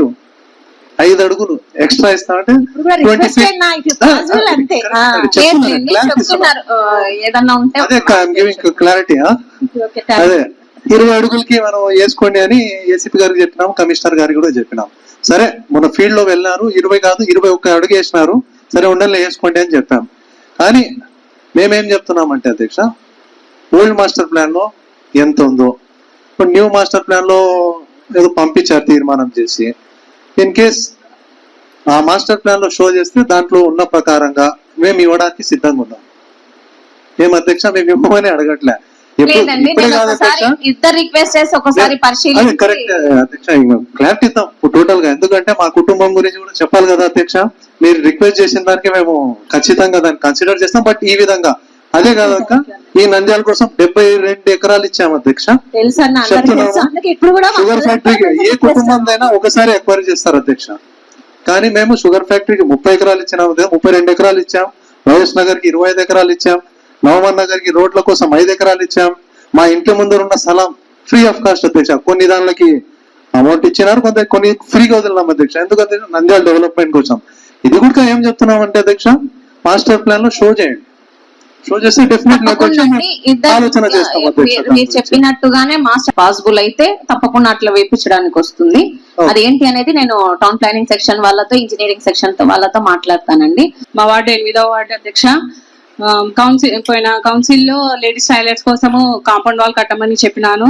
5 అడుగులు ఎక్స్ట్రా ఇస్తామంటే 20 feet. అదే క్లారిటీ. అదే 20 అడుగులకి మనం వేసుకోండి అని ఏసీపీ గారికి చెప్పినాం, కమిషనర్ గారికి కూడా చెప్పినాం. సరే మొన్న ఫీల్డ్ లో వెళ్ళినారు, 20 కాదు 21 అడుగు వేసినారు, సరే ఉండాలి వేసుకోండి అని చెప్పాం. కానీ మేమేం చెప్తున్నామంటే అధ్యక్ష, ఓల్డ్ మాస్టర్ ప్లాన్ లో ఎంత ఉందో ఇప్పుడు న్యూ మాస్టర్ ప్లాన్ లో ఏదో పంపించారు తీర్మానం చేసి, ఇన్ కేస్ ఆ మాస్టర్ ప్లాన్ లో షో చేస్తే దాంట్లో ఉన్న ప్రకారంగా మేము ఇవ్వడానికి సిద్ధంగా ఉన్నాం. మేము అధ్యక్ష మేము ఇవ్వమని అడగట్లే. లేదండి, నేను ఒకసారి ఇద్దరు రిక్వెస్ట్ చేసి ఒకసారి పరిశీలించి కరెక్ట్ అధ్యక్ష, క్లారిటీ ఇద్దాం టోటల్ గా. ఎందుకంటే మా కుటుంబం గురించి కూడా చెప్పాలి కదా అధ్యక్ష. మీరు రిక్వెస్ట్ చేసిన దానికి మేము ఖచ్చితంగా దాన్ని కన్సిడర్ చేస్తాం. బట్ ఈ విధంగా అదే కాదక్క, ఈ నంద్యాల కోసం 72 ఎకరాలు ఇచ్చాము అధ్యక్ష. షుగర్ ఫ్యాక్టరీకి ఏ కుటుంబందైనా ఒకసారి ఎక్వైరీ చేస్తారు అధ్యక్ష. కానీ మేము షుగర్ ఫ్యాక్టరీకి 30 ఎకరాలు ఇచ్చినాము, 32 ఎకరాలు ఇచ్చాం. వైఎస్ నగర్ కి 25 ఎకరాలు ఇచ్చాం. నవమన్ నగర్ కి రోడ్ల కోసం 5 ఎకరాలు ఇచ్చాం. మా ఇంటి ముందు ఉన్న స్థలం ఫ్రీ ఆఫ్ కాస్ట్ అధ్యక్ష. కొన్ని దానిలకి అమౌంట్ ఇచ్చినారు, కొన్ని ఫ్రీగా వదిలినాం అధ్యక్ష. ఎందుకంటే నంద్యాల డెవలప్మెంట్ కోసం. ఇది కూడా ఏం చెప్తున్నాం అంటే అధ్యక్ష, మాస్టర్ ప్లాన్ లో షో చేయండి. షో చేస్తే డెఫినెట్లీ ఆలోచన చేస్తాం అధ్యక్ష. మీరు చెప్పినట్టుగానే మాస్టర్ పాసిబుల్ అయితే తప్పకుండా అట్లా వేయించడానికి వస్తుంది. అదేంటి అనేది నేను టౌన్ ప్లానింగ్ సెక్షన్ వాళ్ళతో, ఇంజనీరింగ్ సెక్షన్ వాళ్ళతో మాట్లాడతానండి. మా వార్డు 8వ వార్డు అధ్యక్ష, కౌన్సిల్లో లేడీస్ టాయిలెట్స్ కోసము కాంపౌండ్ వాల్ కట్టమని చెప్పినాను.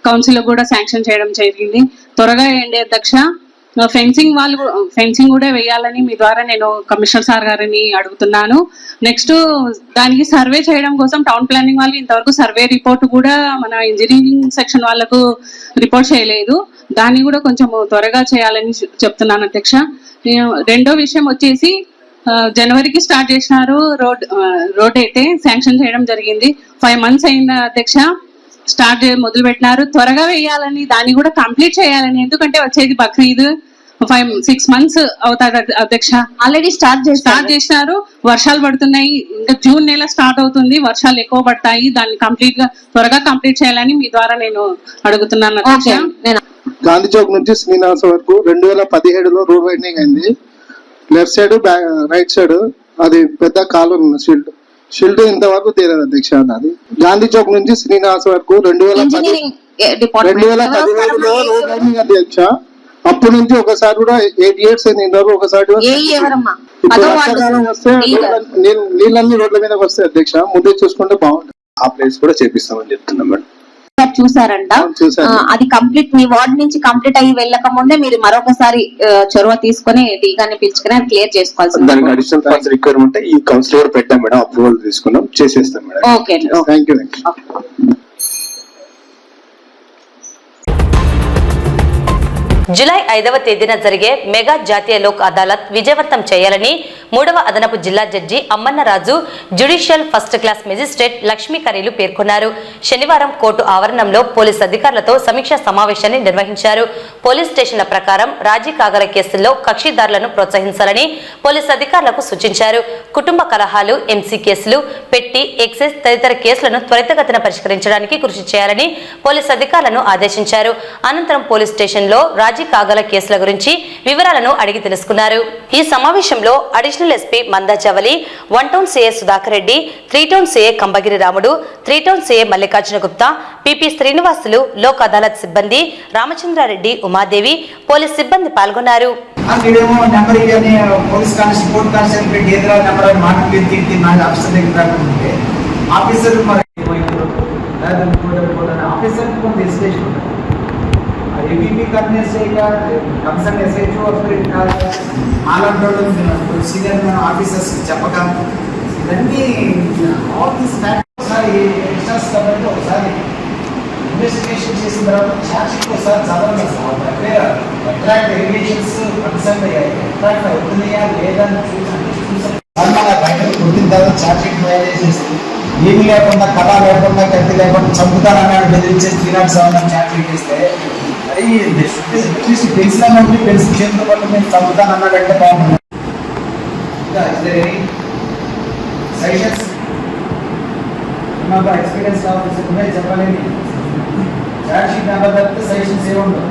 కౌన్సిల్ లో కూడా శాంక్షన్ చేయడం జరిగింది. త్వరగా ఏంటి అధ్యక్ష, ఫెన్సింగ్ కూడా వేయాలని మీ ద్వారా నేను కమిషనర్ సార్ గారిని అడుగుతున్నాను. నెక్స్ట్ దానికి సర్వే చేయడం కోసం టౌన్ ప్లానింగ్ వాళ్ళు ఇంతవరకు సర్వే రిపోర్ట్ కూడా మన ఇంజనీరింగ్ సెక్షన్ వాళ్ళకు రిపోర్ట్ చేయలేదు. దాన్ని కూడా కొంచెం త్వరగా చేయాలని చెప్తున్నాను అధ్యక్ష. రెండో విషయం వచ్చేసి జనవరికి స్టార్ట్ చేసినారు రోడ్ అయితే శాంక్షన్ చేయడం జరిగింది. 5 months అయింది అధ్యక్ష. మొదలు పెట్టినారు, త్వరగా వేయాలని, దాన్ని కూడా కంప్లీట్ చేయాలని. ఎందుకంటే వచ్చేది బక్రీద్, 5-6 months అవుతారు అధ్యక్ష. ఆల్రెడీ స్టార్ట్ చేసినారు. వర్షాలు పడుతున్నాయి, ఇంకా జూన్ నెల స్టార్ట్ అవుతుంది, వర్షాలు ఎక్కువ పడతాయి. దాన్ని త్వరగా కంప్లీట్ చేయాలని మీ ద్వారా నేను అడుగుతున్నాను అధ్యక్ష. గాంధీ చౌక్ నుంచి శ్రీనివాస వరకు 2017లో రోడ్ వైడనింగ్ అయింది. లెఫ్ట్ సైడ్ రైట్ సైడ్ అది పెద్ద కాలువ షిల్డ్ ఇంతవరకు తీరదు అధ్యక్ష. అది గాంధీ చౌక్ నుంచి శ్రీనివాస వరకు 2017లో రోడ్ వైడనింగ్ అధ్యక్ష. అప్పటి నుంచి ఒకసారి కూడా 8 years అయింది. ఒకసారి వస్తే నీళ్ళన్నీ రోడ్ల మీద వస్తాయి అధ్యక్ష. ముందే చూసుకుంటే బాగుంటుంది. ఆ ప్లేస్ కూడా చేపిస్తామని చెప్తున్నాం మేడం. చూసారంట, అది కంప్లీట్ మీ వార్డ్ నుంచి కంప్లీట్ అయ్యి వెళ్ళక ముందే మీరు మరొకసారి చొరవ తీసుకొని డీగాని పిలుచుకుని అది క్లియర్ చేసుకోవాల్సింది. దానికి అడిషనల్ ఫండ్స్ రిక్వైర్మెంట్ ఈ కౌన్సిలర్ పెట్టాం మేడం, అప్రూవల్ తీసుకున్నాం, చేసేస్తాం madam. Okay, thank you. July 5వ తేదీన జరిగే మెగా జాతీయ లోక్ అదాలత్ విజయవంతం చేయాలని 3వ అదనపు జిల్లా judge Ammannaraju judicial first class magistrate Lakshmi కరీలు పేర్కొన్నారు. శనివారం కోర్టు ఆవరణంలో పోలీస్ అధికారులతో సమీక్షా సమావేశాన్ని నిర్వహించారు. పోలీస్ స్టేషన్ల ప్రకారం రాజీ కాగల కేసుల్లో కక్షిదారులను ప్రోత్సహించాలని పోలీస్ అధికారులకు సూచించారు. కుటుంబ కలహాలు, ఎంసీ కేసులు, పెట్టి, ఎక్సైజ్ తదితర కేసులను త్వరితగతిన పరిష్కరించడానికి కృషి చేయాలని పోలీస్ అధికారులను ఆదేశించారు. అనంతరం పోలీస్ స్టేషన్లో రాజీ కాగల కేసుల గురించి వివరాలను అడిగి తెలుసుకున్నారు. ఈ సమావేశంలో అడిషనల్ ఎస్పీ మందాచవలి, 1 town CA Sudhakar Reddy, 3 town CA Kambagiri Ramudu, 3 town CA Mallikarjuna Gupta, PP Srinivasulu, Lok Adalat సిబ్బంది రామచంద్రారెడ్డి, ఉమాదేవి, పోలీస్ సిబ్బంది పాల్గొన్నారు. एबीपी करने से का कंसर्न एसएचओ और फिर आलम टोटल सीनियर ऑफिसर्स చెప్పగా ఇవన్నీ all this factors are extras కాబట్టి ఒకసారి ఇన్వెస్టిగేషన్ చేసిన తర్వాత చార్జ్షీట్ ఒకసారి చదవండి సార్. అంటే అట్రాక్ట్ ఎలిగేషన్స్ కన్సర్న్ అయ్యాయి, అట్రాక్ట్ అవుతున్నాయా లేదా చూసాను. బయట కొట్టిన తర్వాత చార్జ్షీట్ తయారు చేసేసి ఏమి లేకుండా కథ లేకుండా కత్తి లేకుండా చంపుతానన్నాడు బెదిరించేసి 307 చార్జ్షీట్ చేస్తే అట్లీస్ట్ పెన్సిల్ ఉంటే పెన్సిల్ చేతిలో పట్టు నేను చదువుతాను అన్నాడంటే బాగుంటుంది. సజెషన్స్ మాకు ఎక్స్పీరియన్స్ కావాలి చెప్పలేని చార్జ్ షీట్ నెంబర్ తప్పితే సజెషన్స్ ఏముండవు.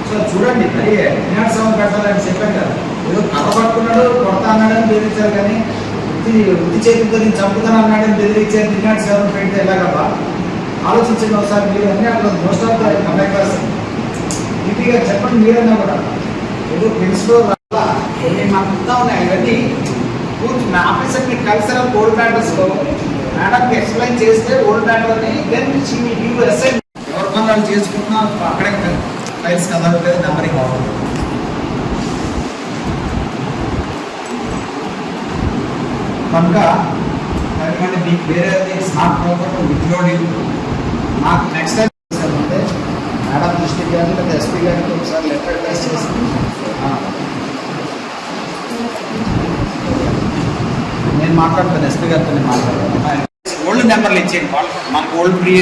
సో చూడండి, మరి 307 కట్టాలని చెప్పాను కదా, ఏదో కథ పట్టుకున్నాడు కొడతా అన్నాడని బెదిరించారు. కానీ వృత్తి చేతితో నేను చంపుతాను అన్నాడని బెదిరించారు. 307 పెడితే ఎలాగబ్బా ఆలోచించండి ఒకసారి. మీరు అన్నీ అక్కడ మోస్ట్ ఆఫ్ ద కండక్టర్స్ ఈపీగా చెప్పండి. మీరన్నా కూడా ఏదో ప్రిన్సిపల్ మాకు వస్తూ ఉన్నాయి ఇవన్నీ కూర్చు నా ఆఫీసర్ మీకు కల్చరల్ ఓల్డ్ మ్యాటర్స్లో మేడంకి ఎక్స్ప్లెయిన్ చేస్తే ఓల్డ్ మ్యాటర్ అని then she will give assign ఎవరి పని వాళ్ళు చేసుకున్నా అక్కడే ఫైల్స్ కదలట్లేదు నెంబరింగ్ అవ్వదు. కనుక మరి మీకు వేరే స్మార్ట్ ప్రాపర్ విత్డ్రాయింగ్ నాకు నెక్స్ట్ టైం అంటే మేడం దృష్టికి కానీ లేదా ఎస్పీ గారికి ఒకసారి లెటర్ అడ్రస్ చేసి నేను మాట్లాడతాను, ఎస్పీ గారితో నేను మాట్లాడతాను. ఓల్డ్ నెంబర్లు ఇచ్చేయండి వాళ్ళకి. మనకు ఓల్డ్ ప్రీ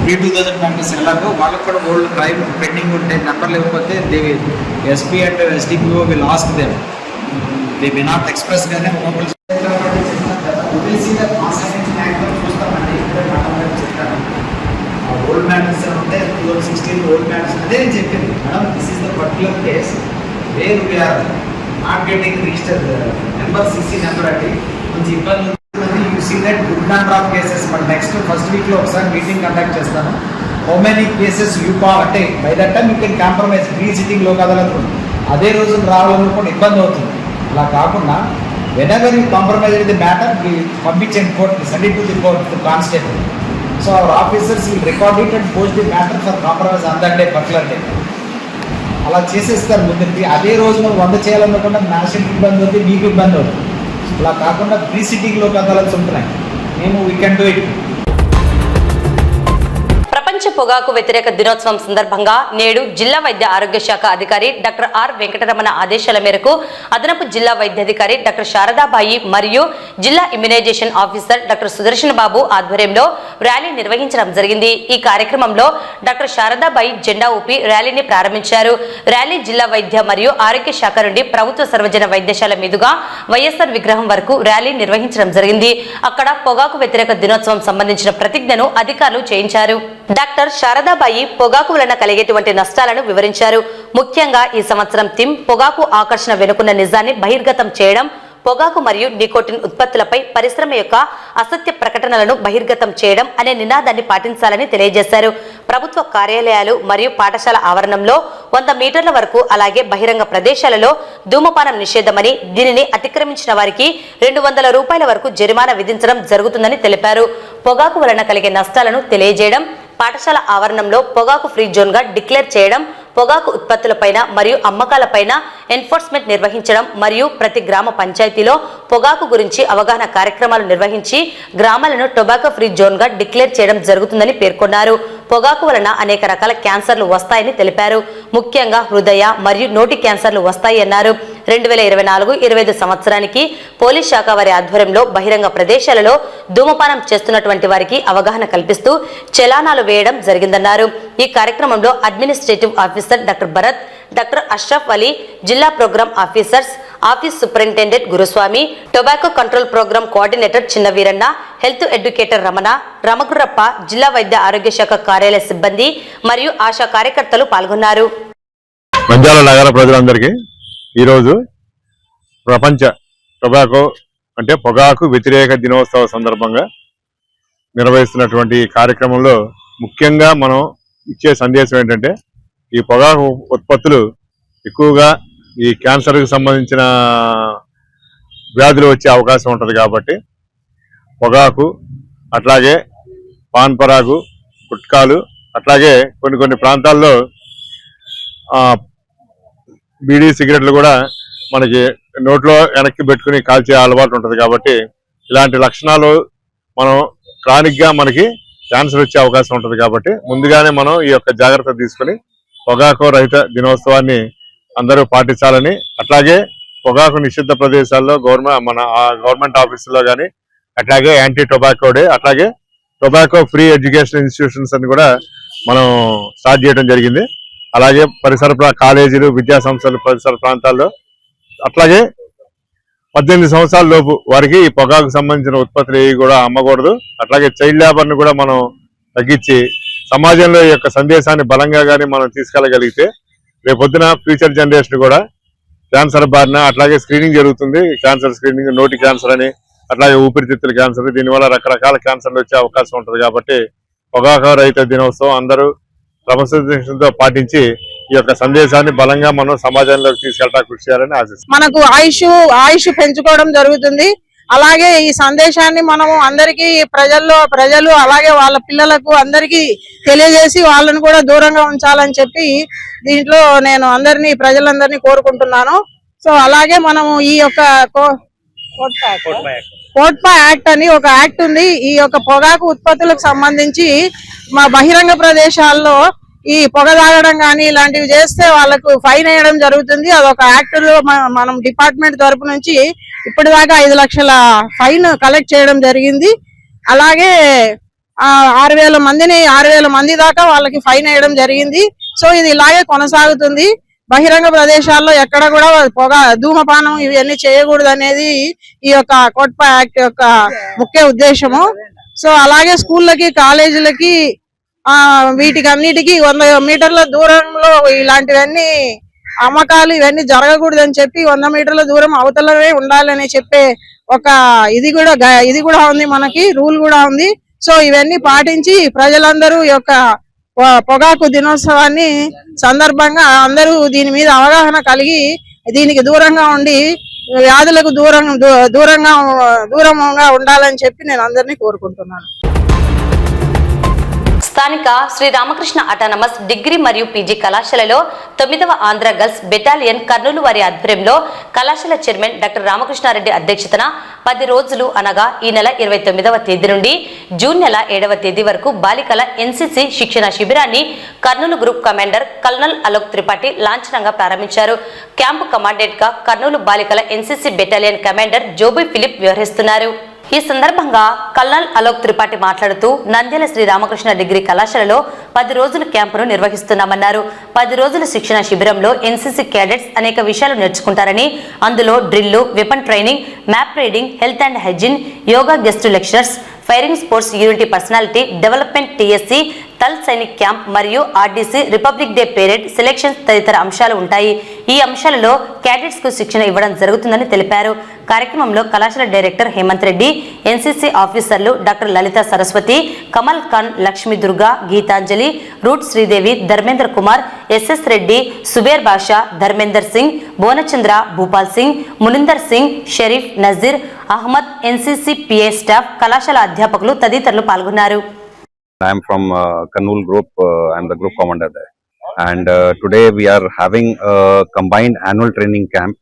2000 మెంబర్స్ ఎలాగో వాళ్ళకి కూడా ఓల్డ్ క్రైమ్ పెండింగ్ ఉంటే నెంబర్లు ఇవ్వకపోతే they SP and SDPO will ask them, they may not express గానే ఒక్కొక్కరు చూస్తామండి. ఇప్పుడే మేడం చెప్పాను ఓల్డ్ మ్యాటర్స్ ఉంటే 2016 ఓల్డ్ మ్యాటర్స్ అదే నేను చెప్పింది madam. This is the particular case where we are not getting register number CC number అంటే కొంచెం ఇబ్బంది ఉంటుంది. You see that good number of cases. But next first వీక్లో ఒకసారి మీటింగ్ కండక్ట్ చేస్తాను. హౌ మెనీ కేసెస్ యూ అంటే by that time you can compromise. Pre సిట్టింగ్లో కదలదు, అదే రోజు రావాలనుకుంటే ఇబ్బంది అవుతుంది. అలా కాకుండా whenever you compromise with the matter, we publish in court, send it to the court, to constable. So our officers will record it and post the matter for compromise on that day, particular day. అలా చేసేస్తారు ముందుకి. అదే రోజు మనం 100 చేయాలనుకున్న magistrate ఇబ్బంది అవుతుంది, మీకు ఇబ్బంది అవుతుంది. అలా కాకుండా ప్రీ సిట్టింగ్లో కదలాల్సి ఉంటున్నాయి. మేము వీ కెన్ డూ ఇట్. ప్రపంచ పొగాకు వ్యతిరేక దినోత్సవం సందర్భంగా నేడు జిల్లా వైద్య ఆరోగ్య శాఖ అధికారి డాక్టర్ ఆర్ వెంకటరమణ ఆదేశాల మేరకు అదనపు జిల్లా వైద్యాధికారి డాక్టర్ శారదాబాయి మరియు జిల్లా ఇమ్యునైజేషన్ ఆఫీసర్ డాక్టర్ సుదర్శన్ బాబు ఆధ్వర్యంలో ర్యాలీ నిర్వహించడం జరిగింది. ఈ కార్యక్రమంలో డాక్టర్ శారదాబాయి జెండా ఊపి ర్యాలీని ప్రారంభించారు. ర్యాలీ జిల్లా వైద్య మరియు ఆరోగ్య శాఖ నుండి ప్రభుత్వ సర్వజన వైద్యశాల మీదుగా వైఎస్ఆర్ విగ్రహం వరకు ర్యాలీ నిర్వహించడం జరిగింది. అక్కడ పొగాకు వ్యతిరేక దినోత్సవం సంబంధించిన ప్రతిజ్ఞను అధికారులు చేయించారు. డాక్టర్ శారదాబాయి పొగాకు వలన కలిగేటువంటి నష్టాలను వివరించారు. ముఖ్యంగా ఈ సంవత్సరం థీమ్ పొగాకు ఆకర్షణ వెనుకున్న నిజాన్ని బహిర్గతం చేయడం, పొగాకు మరియు నికోటిన్ ఉత్పత్తులపై పరిశ్రమ యొక్క అసత్య ప్రకటనలను బహిర్గతం చేయడం అనే నినాదాన్ని పాటించాలని తెలియజేశారు. ప్రభుత్వ కార్యాలయాలు మరియు పాఠశాల ఆవరణంలో 100 మీటర్ల వరకు అలాగే బహిరంగ ప్రదేశాలలో ధూమపానం నిషేధమని, దీనిని అతిక్రమించిన వారికి 200 రూపాయల వరకు జరిమానా విధించడం జరుగుతుందని తెలిపారు. పొగాకు వలన కలిగే నష్టాలను తెలియజేయడం, పాఠశాల ఆవరణంలో పొగాకు ఫ్రీ జోన్ గా డిక్లేర్ చేయడం, పొగాకు ఉత్పత్తులపైన మరియు అమ్మకాలపైన ఎన్ఫోర్స్మెంట్ నిర్వహించడం మరియు ప్రతి గ్రామ పంచాయతీలో పొగాకు గురించి అవగాహన కార్యక్రమాలు నిర్వహించి గ్రామాలను టొబాకో ఫ్రీ జోన్ గా డిక్లేర్ చేయడం జరుగుతుందని పేర్కొన్నారు. పొగాకు వలన అనేక రకాల క్యాన్సర్లు వస్తాయని తెలిపారు. ముఖ్యంగా హృదయ మరియు నోటి క్యాన్సర్లు వస్తాయి అన్నారు. 2024-25 సంవత్సరానికి పోలీస్ శాఖ వారి ఆధ్వర్యంలో బహిరంగ ప్రదేశాలలో ధూమపానం చేస్తున్నటువంటి వారికి అవగాహన కల్పిస్తూ చలానాలు వేయడం జరిగిందన్నారు. ఈ కార్యక్రమంలో administrative officer doctor Bharat, doctor Ashraf Ali, జిల్లా ప్రోగ్రామ్ ఆఫీసర్స్, ఆఫీస్ సూపరింటెండెంట్ గురుస్వామి, టొబాకో కంట్రోల్ ప్రోగ్రామ్ కోఆర్డినేటర్ చిన్న వీరన్న, హెల్త్ ఎడ్యుకేటర్ రమణ, రమగురప్ప, జిల్లా వైద్య ఆరోగ్య శాఖ కార్యాలయ సిబ్బంది మరియు ఆశా కార్యకర్తలు పాల్గొన్నారు. నంద్యాల నగర ప్రజలందరికీ ఈరోజు ప్రపంచ టొబాకో అంటే పొగాకు వ్యతిరేక దినోత్సవ సందర్భంగా నిర్వహిస్తున్నటువంటి ఈ కార్యక్రమంలో ముఖ్యంగా మనం ఇచ్చే సందేశం ఏంటంటే, ఈ పొగాకు ఉత్పత్తులు ఎక్కువగా ఈ క్యాన్సర్కి సంబంధించిన వ్యాధులు వచ్చే అవకాశం ఉంటుంది. కాబట్టి పొగాకు, అట్లాగే పాన్ పరాగు, గుట్కాలు, అట్లాగే కొన్ని ప్రాంతాల్లో బీడీ సిగరెట్లు కూడా మనకి నోట్లో వెనక్కి పెట్టుకుని కాల్చే అలవాటు ఉంటుంది. కాబట్టి ఇలాంటి లక్షణాలు మనం క్రానిక్ గా మనకి క్యాన్సర్ వచ్చే అవకాశం ఉంటుంది. కాబట్టి ముందుగానే మనం ఈ యొక్క జాగ్రత్త తీసుకుని పొగాకు రహిత దినోత్సవాన్ని అందరూ పాటించాలని, అట్లాగే పొగాకు నిషిద్ధ ప్రదేశాల్లో గవర్నమెంట్ ఆఫీసుల్లో కానీ, అట్లాగే యాంటీ టొబాకో డే, అట్లాగే టొబాకో ఫ్రీ ఎడ్యుకేషన్ ఇన్స్టిట్యూషన్స్ అని కూడా మనం స్టార్ట్ చేయడం జరిగింది. అలాగే పరిసర కాలేజీలు, విద్యా సంస్థలు పరిసర ప్రాంతాల్లో, అట్లాగే 18 సంవత్సరాల లోపు వారికి ఈ పొగాకు సంబంధించిన ఉత్పత్తులు ఏవి కూడా అమ్మకూడదు. అట్లాగే చైల్డ్ లేబర్ ను కూడా మనం తగ్గించి సమాజంలో ఈ యొక్క సందేశాన్ని బలంగా కానీ మనం తీసుకెళ్ళగలిగితే రేపొద్దున ఫ్యూచర్ జనరేషన్ కూడా క్యాన్సర్ బారిన, అట్లాగే స్క్రీనింగ్ జరుగుతుంది, క్యాన్సర్ స్క్రీనింగ్, నోటి క్యాన్సర్ అని, అట్లాగే ఊపిరితిత్తుల క్యాన్సర్, దీనివల్ల రకరకాల క్యాన్సర్లు వచ్చే అవకాశం ఉంటుంది. కాబట్టి పొగాకు రహిత దినోత్సవం అందరూ క్రమశిక్షణతో పాటించి ఈ యొక్క సందేశాన్ని బలంగా మనం సమాజంలోకి తీసుకెళ్ళడానికి కృషి చేయాలని ఆశిస్తున్నాం. మనకు ఆయుష్ పెంచుకోవడం జరుగుతుంది. అలాగే ఈ సందేశాన్ని మనము అందరికీ ప్రజలు అలాగే వాళ్ళ పిల్లలకు అందరికీ తెలియజేసి వాళ్ళని కూడా దూరంగా ఉంచాలని చెప్పి దీంట్లో నేను ప్రజలందరినీ కోరుకుంటున్నాను. సో అలాగే మనము ఈ యొక్క కోట్పా యాక్ట్ అని ఒక యాక్ట్ ఉంది. ఈ యొక్క పొగాకు ఉత్పత్తులకు సంబంధించి మా బహిరంగ ప్రదేశాల్లో ఈ పొగ తాగడం కానీ ఇలాంటివి చేస్తే వాళ్ళకు ఫైన్ వేయడం జరుగుతుంది. అదొక యాక్ట్ లో మనం డిపార్ట్మెంట్ తరపు నుంచి ఇప్పటిదాకా 5 లక్షల ఫైన్ కలెక్ట్ చేయడం జరిగింది. అలాగే 6,000 మంది దాకా వాళ్ళకి ఫైన్ వేయడం జరిగింది. సో ఇది ఇలాగే కొనసాగుతుంది. బహిరంగ ప్రదేశాల్లో ఎక్కడ కూడా ధూమపానం ఇవన్నీ చేయకూడదు అనేది ఈ యొక్క కోట్పా యాక్ట్ యొక్క ముఖ్య ఉద్దేశము. సో అలాగే స్కూళ్ళకి కాలేజీలకి వీటికి అన్నిటికీ 100 మీటర్ల దూరంలో ఇలాంటివన్నీ అమ్మకాలు ఇవన్నీ జరగకూడదని చెప్పి 100 మీటర్ల దూరం అవతలనే ఉండాలని చెప్పే ఒక ఇది కూడా ఉంది, మనకి రూల్ కూడా ఉంది. సో ఇవన్నీ పాటించి ప్రజలందరూ ఈ యొక్క పొగాకు దినోత్సవాన్ని సందర్భంగా అందరూ దీని మీద అవగాహన కలిగి దీనికి దూరంగా ఉండి వ్యాధులకు దూరంగా ఉండాలని చెప్పి నేను అందరినీ కోరుకుంటున్నాను. స్థానిక శ్రీ రామకృష్ణ అటానమస్ డిగ్రీ మరియు పీజీ కళాశాలలో 9వ ఆంధ్ర గర్ల్స్ బెటాలియన్ కర్నూలు వారి ఆధ్వర్యంలో కళాశాల చైర్మన్ డాక్టర్ రామకృష్ణారెడ్డి అధ్యక్షతన 10 రోజులు అనగా ఈ నెల 29వ తేదీ నుండి జూన్ నెల 7వ తేదీ వరకు బాలికల ఎన్సీసీ శిక్షణ శిబిరాన్ని Kurnool group commander colonel Alok Tripathi లాంఛనంగా ప్రారంభించారు. క్యాంపు కమాండెంట్ గా కర్నూలు బాలికల ఎన్సీసీ బెటాలియన్ కమాండర్ జోబీ ఫిలిప్ వ్యవహరిస్తున్నారు. ఈ సందర్భంగా కల్నల్ అలోక్ త్రిపాఠి మాట్లాడుతూ నంద్యాల శ్రీ రామకృష్ణ డిగ్రీ కళాశాలలో 10 రోజుల క్యాంపును నిర్వహిస్తున్నామన్నారు. 10 రోజుల శిక్షణ శిబిరంలో ఎన్సీసీ క్యాడెట్స్ అనేక విషయాలు నేర్చుకుంటారని, అందులో drill, weapon training, map reading, health and hygiene, yoga guest lecturers, firing sports unity personality development, TSC, Thal Sainik camp మరియు RDC, republic day parade, selections తదితర అంశాలు ఉంటాయి. ఈ అంశాలలో క్యాడెట్స్ కు శిక్షణ ఇవ్వడం జరుగుతుందని తెలిపారు. కార్యక్రమంలో కళాశాల డైరెక్టర్ హేమంత్ రెడ్డి, ఎన్సీసీ ఆఫీసర్లు డాక్టర్ లలిత సరస్వతి, కమల్ ఖాన్, లక్ష్మీ దుర్గా, గీతాంజలి, రూట్ Sridevi, Dharmendra Kumar, SS Reddy, Subair Basha, Dharmender Singh, Bhuvanachandra, Bhupal Singh, Muninder Singh, Sharif, Nazeer Ahmed, NCC PA staff, కళాశాల అధ్యాపకులు తదితరులు పాల్గొన్నారు. I am from Kannur Group. I am the group commander there. And today we are having a combined annual training camp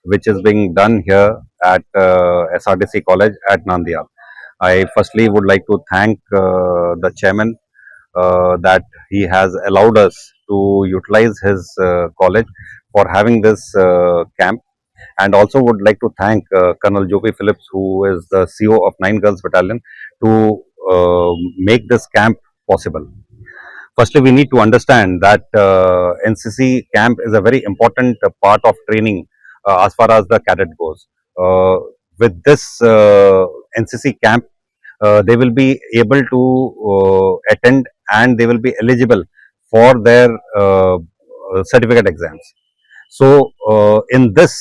which is being done here at SRDC College at Nandyal. I firstly would like to thank the chairman that he has allowed us to utilize his college for having this camp. And also would like to thank Colonel Joby Phillips, who is the CO of 9 Girls Battalion, to make this camp possible. Firstly, we need to understand that NCC camp is a very important part of training as far as the cadet goes. With this NCC camp, they will be able to attend and they will be eligible for their certificate exams. So in this,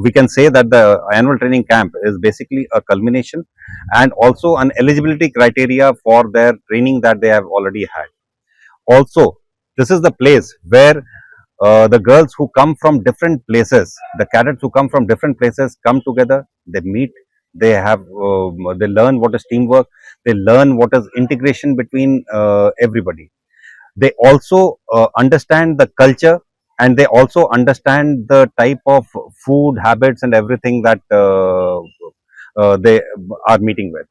we can say that the annual training camp is basically a culmination and also an eligibility criteria for their training that they have already had. Also, this is the place where the girls who come from different places, the cadets who come from different places come together, they meet, they learn what is teamwork, they learn what is integration between everybody. They also understand the culture, and they also understand the type of food habits and everything that they are meeting with.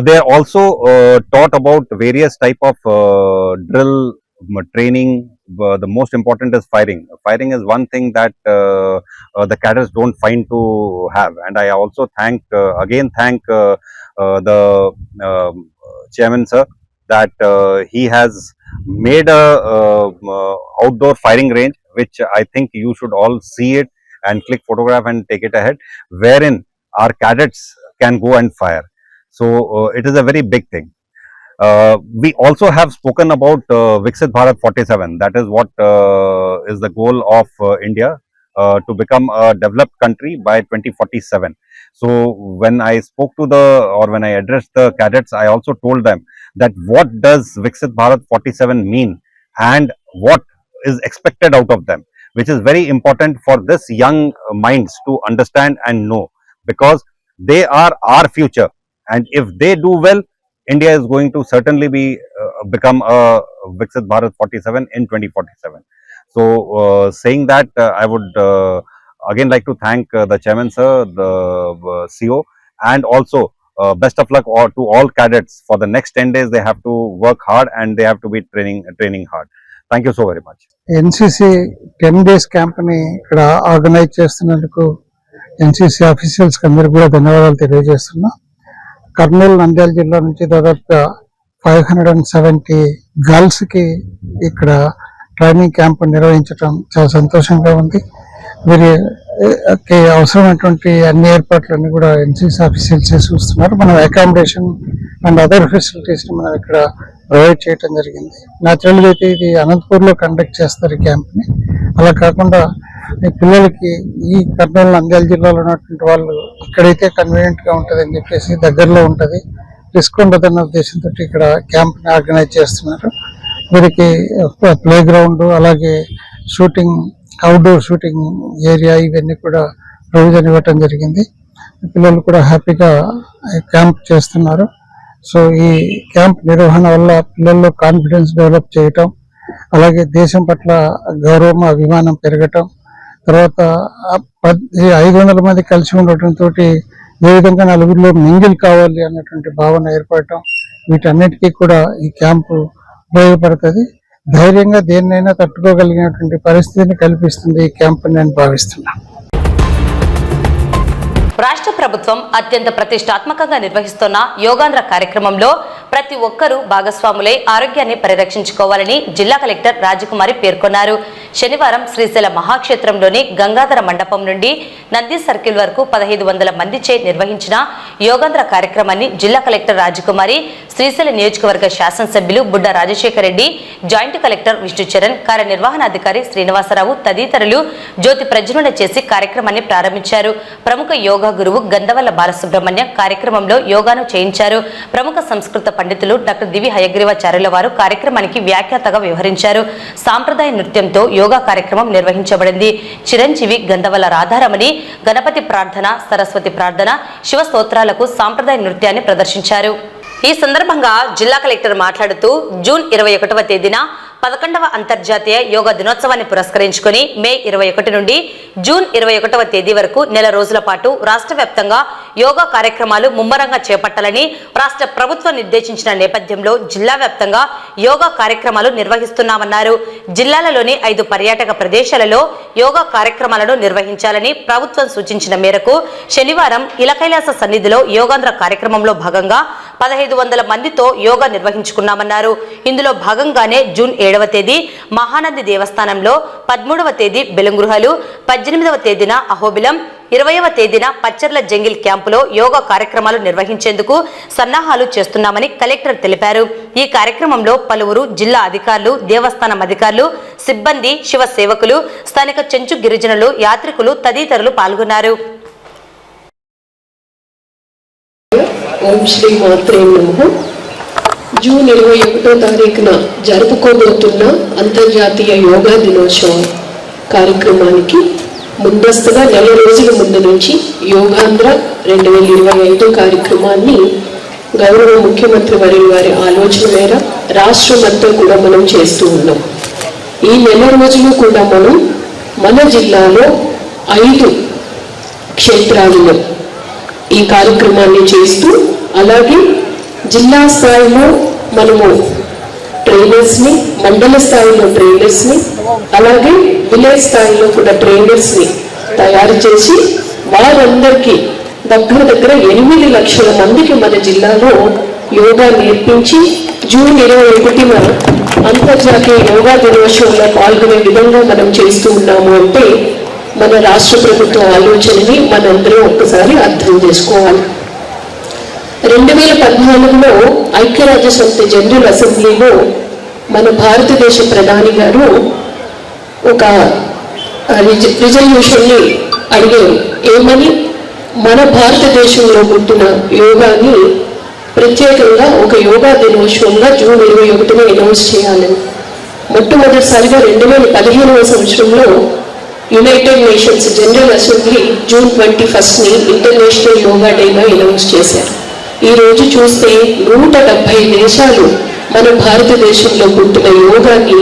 They are also taught about various type of drill training. The most important is firing. Firing is one thing that the cadets don't find to have. And I also thank the chairman sir that he has made a outdoor firing range, which I think you should all see it and click photograph and take it ahead, wherein our cadets can go and fire. So it is a very big thing. We also have spoken about Viksit Bharat 47. That is what is the goal of India, to become a developed country by 2047. So when I spoke to when I addressed the cadets, I also told them that what does Viksit Bharat 47 mean and what is expected out of them, which is very important for this young minds to understand and know, because they are our future, and if they do well, India is going to certainly become a Viksit Bharat 47 in 2047. So saying that, I would again like to thank the chairman sir, the CO, and also best of luck to all cadets. For the next 10 days they have to work hard and they have to be training hard. Thank you so very much. NCC 10 days camp ని ఇక్కడ organise చేస్తున్నందుకు NCC officials కి అందరికీ కూడా ధన్యవాదాలు తెలియజేస్తున్నా. కర్నూలు నంద్యాల జిల్లా నుంచి దాదాపుగా 570 గర్ల్స్ కి ఇక్కడ ట్రైనింగ్ క్యాంప్ నిర్వహించడం చాలా సంతోషంగా ఉంది. వీరికి అవసరమైనటువంటి అన్ని ఏర్పాట్లన్నీ కూడా ఎన్సిసి ఆఫీషియల్స్ చూస్తున్నారు. మనం అకామిడేషన్ అండ్ అదర్ ఫెసిలిటీస్ ని మనం ఇక్కడ ప్రొవైడ్ చేయడం జరిగింది. న్యాచురల్గా అయితే ఇది అనంతపూర్లో కండక్ట్ చేస్తారు ఈ క్యాంప్ ని. అలా కాకుండా ఈ పిల్లలకి ఈ కర్నూలు నంద్యాల జిల్లాలో ఉన్నటువంటి వాళ్ళు ఇక్కడైతే కన్వీనియంట్ గా ఉంటది అని చెప్పేసి దగ్గరలో ఉంటది, రిస్క్ ఉండదన్న ఉద్దేశంతో ఇక్కడ క్యాంప్ ని ఆర్గనైజ్ చేస్తున్నారు. వీరికి ప్లే గ్రౌండ్, అలాగే షూటింగ్, అవుట్డోర్ షూటింగ్ ఏరియా ఇవన్నీ కూడా ప్రొవిజన్ ఇవ్వటం జరిగింది. పిల్లలు కూడా హ్యాపీగా క్యాంప్ చేస్తున్నారు. సో ఈ క్యాంప్ నిర్వహణ వల్ల పిల్లల్లో కాన్ఫిడెన్స్ డెవలప్ చేయటం, అలాగే దేశం పట్ల గౌరవం, అభిమానం పెరగటం, తర్వాత 500 మంది కలిసి ఉండటంతో ఏ విధంగా నలుగురిలో మింగిల్ కావాలి అన్నటువంటి భావన ఏర్పడటం, వీటన్నిటికీ కూడా ఈ క్యాంపు ఉపయోగపడుతుంది. ధైర్యంగా దేన్నైనా తట్టుకోగలిగినటువంటి పరిస్థితిని కల్పిస్తుంది ఈ క్యాంప్ అని నేను భావిస్తున్నాను. రాష్ట్ర ప్రభుత్వం అత్యంత ప్రతిష్టాత్మకంగా నిర్వహిస్తున్న యోగాంధ్ర కార్యక్రమంలో ప్రతి ఒక్కరూ భాగస్వాములై ఆరోగ్యాన్ని పరిరక్షించుకోవాలని జిల్లా కలెక్టర్ రాజకుమారి పేర్కొన్నారు. శనివారం శ్రీశైల మహాక్షేత్రంలోని గంగాధర మండపం నుండి నంది సర్కిల్ వరకు 1500 మందిచే నిర్వహించిన యోగాంధ్ర కార్యక్రమాన్ని జిల్లా కలెక్టర్ రాజకుమారి, శ్రీశైల నియోజకవర్గ శాసనసభ్యులు బుడ్డ రాజశేఖర్ రెడ్డి, జాయింట్ కలెక్టర్ విష్ణుచరణ్, కార్యనిర్వహణాధికారి శ్రీనివాసరావు తదితరులు జ్యోతి ప్రజ్వలన చేసి కార్యక్రమాన్ని ప్రారంభించారు. ప్రముఖ యోగా గురువు గంధవల్ల బాలసుబ్రహ్మణ్యం కార్యక్రమంలో యోగాను చేయించారు. ప్రముఖ సంస్కృత పండితులు డాక్టర్ దివి హయగ్రీవాచార్యుల వారు కార్యక్రమానికి వ్యాఖ్యాతగా వ్యవహరించారు. సాంప్రదాయ నృత్యంతో యోగా కార్యక్రమం నిర్వహించబడింది. చిరంజీవి గంధవల్ల రాధారమణి గణపతి ప్రార్థన, సరస్వతి ప్రార్థన, శివ స్తోత్రాలకు సాంప్రదాయ నృత్యాన్ని ప్రదర్శించారు. ఈ సందర్భంగా జిల్లా కలెక్టర్ మాట్లాడుతూ జూన్ 21వ తేదీన 11వ అంతర్జాతీయ యోగా దినోత్సవాన్ని పురస్కరించుకుని మే 21 నుండి జూన్ 21వ తేదీ వరకు నెల రోజుల పాటు రాష్ట్ర వ్యాప్తంగా యోగా కార్యక్రమాలు ముమ్మరంగా చేపట్టాలని రాష్ట్ర ప్రభుత్వం నిర్దేశించిన నేపథ్యంలో జిల్లా వ్యాప్తంగా యోగా కార్యక్రమాలు నిర్వహిస్తున్నామన్నారు. జిల్లాలలోని 5 పర్యాటక ప్రదేశాలలో యోగా కార్యక్రమాలను నిర్వహించాలని ప్రభుత్వం సూచించిన మేరకు శనివారం ఇలకైలాస సన్నిధిలో యోగాంధ్ర కార్యక్రమంలో భాగంగా 1500 మందితో యోగా నిర్వహించుకున్నామన్నారు. ఇందులో భాగంగానే జూన్ 7వ తేదీ మహానంది దేవస్థానంలో, 13వ తేదీ బెలంగృహలు, 18వ తేదీన అహోబిలం, 20వ తేదీన పచ్చర్ల జంగిల్ క్యాంపులో యోగా కార్యక్రమాలు నిర్వహించేందుకు సన్నాహాలు చేస్తున్నామని కలెక్టర్ తెలిపారు. ఈ కార్యక్రమంలో పలువురు జిల్లా అధికారులు, దేవస్థానం అధికారులు, సిబ్బంది, శివ సేవకులు, స్థానిక చెంచు గిరిజనులు, యాత్రికులు తదితరులు పాల్గొన్నారు. ఓం శ్రీ మాత్రే నమః. జూన్ 21వ తారీఖున జరుపుకోబోతున్న అంతర్జాతీయ యోగా దినోత్సవం కార్యక్రమానికి ముందస్తుగా నెల రోజుల ముందు నుంచి యోగాంధ్ర 2025 కార్యక్రమాన్ని గౌరవ ముఖ్యమంత్రి వర్యుల వారి ఆలోచన మేర రాష్ట్రమంతా కూడా మనం చేస్తూ ఉన్నాం. ఈ నెల రోజులు కూడా మనం మన జిల్లాలో 5 క్షేత్రాలలో ఈ కార్యక్రమాన్ని చేస్తూ, అలాగే జిల్లా స్థాయిలో మనము ట్రైనర్స్ని, మండల స్థాయిలో ట్రైనర్స్ని, అలాగే విలేజ్ స్థాయిలో కూడా ట్రైనర్స్ని తయారు చేసి వారందరికీ దగ్గర 8 లక్షల మందికి మన జిల్లాలో యోగా నేర్పించి జూన్ 21న అంతర్జాతీయ యోగా దినోత్సవంలో పాల్గొనే విధంగా మనం చేస్తూ ఉన్నాము అంటే మన రాష్ట్ర ప్రభుత్వ ఆలోచనని మనందరం ఒక్కసారి అర్థం చేసుకోవాలి. 2014లో ఐక్యరాజ్య సమితి జనరల్ అసెంబ్లీలో మన భారతదేశ ప్రధాని గారు ఒక రిజల్యూషన్ని అడిగారు. ఏమని? మన భారతదేశంలో పుట్టిన యోగాని ప్రత్యేకంగా ఒక యోగా దినోత్సవంగా జూన్ 21న అనౌన్స్ చేయాలని. మొట్టమొదటిసారిగా 2015వ సంవత్సరంలో United Nations General Assembly June 21ని ఇంటర్నేషనల్ యోగా డేగా అనౌన్స్ చేశారు. ఈ రోజు చూస్తే 170 దేశాలు మన భారతదేశంలో పుట్టిన యోగాని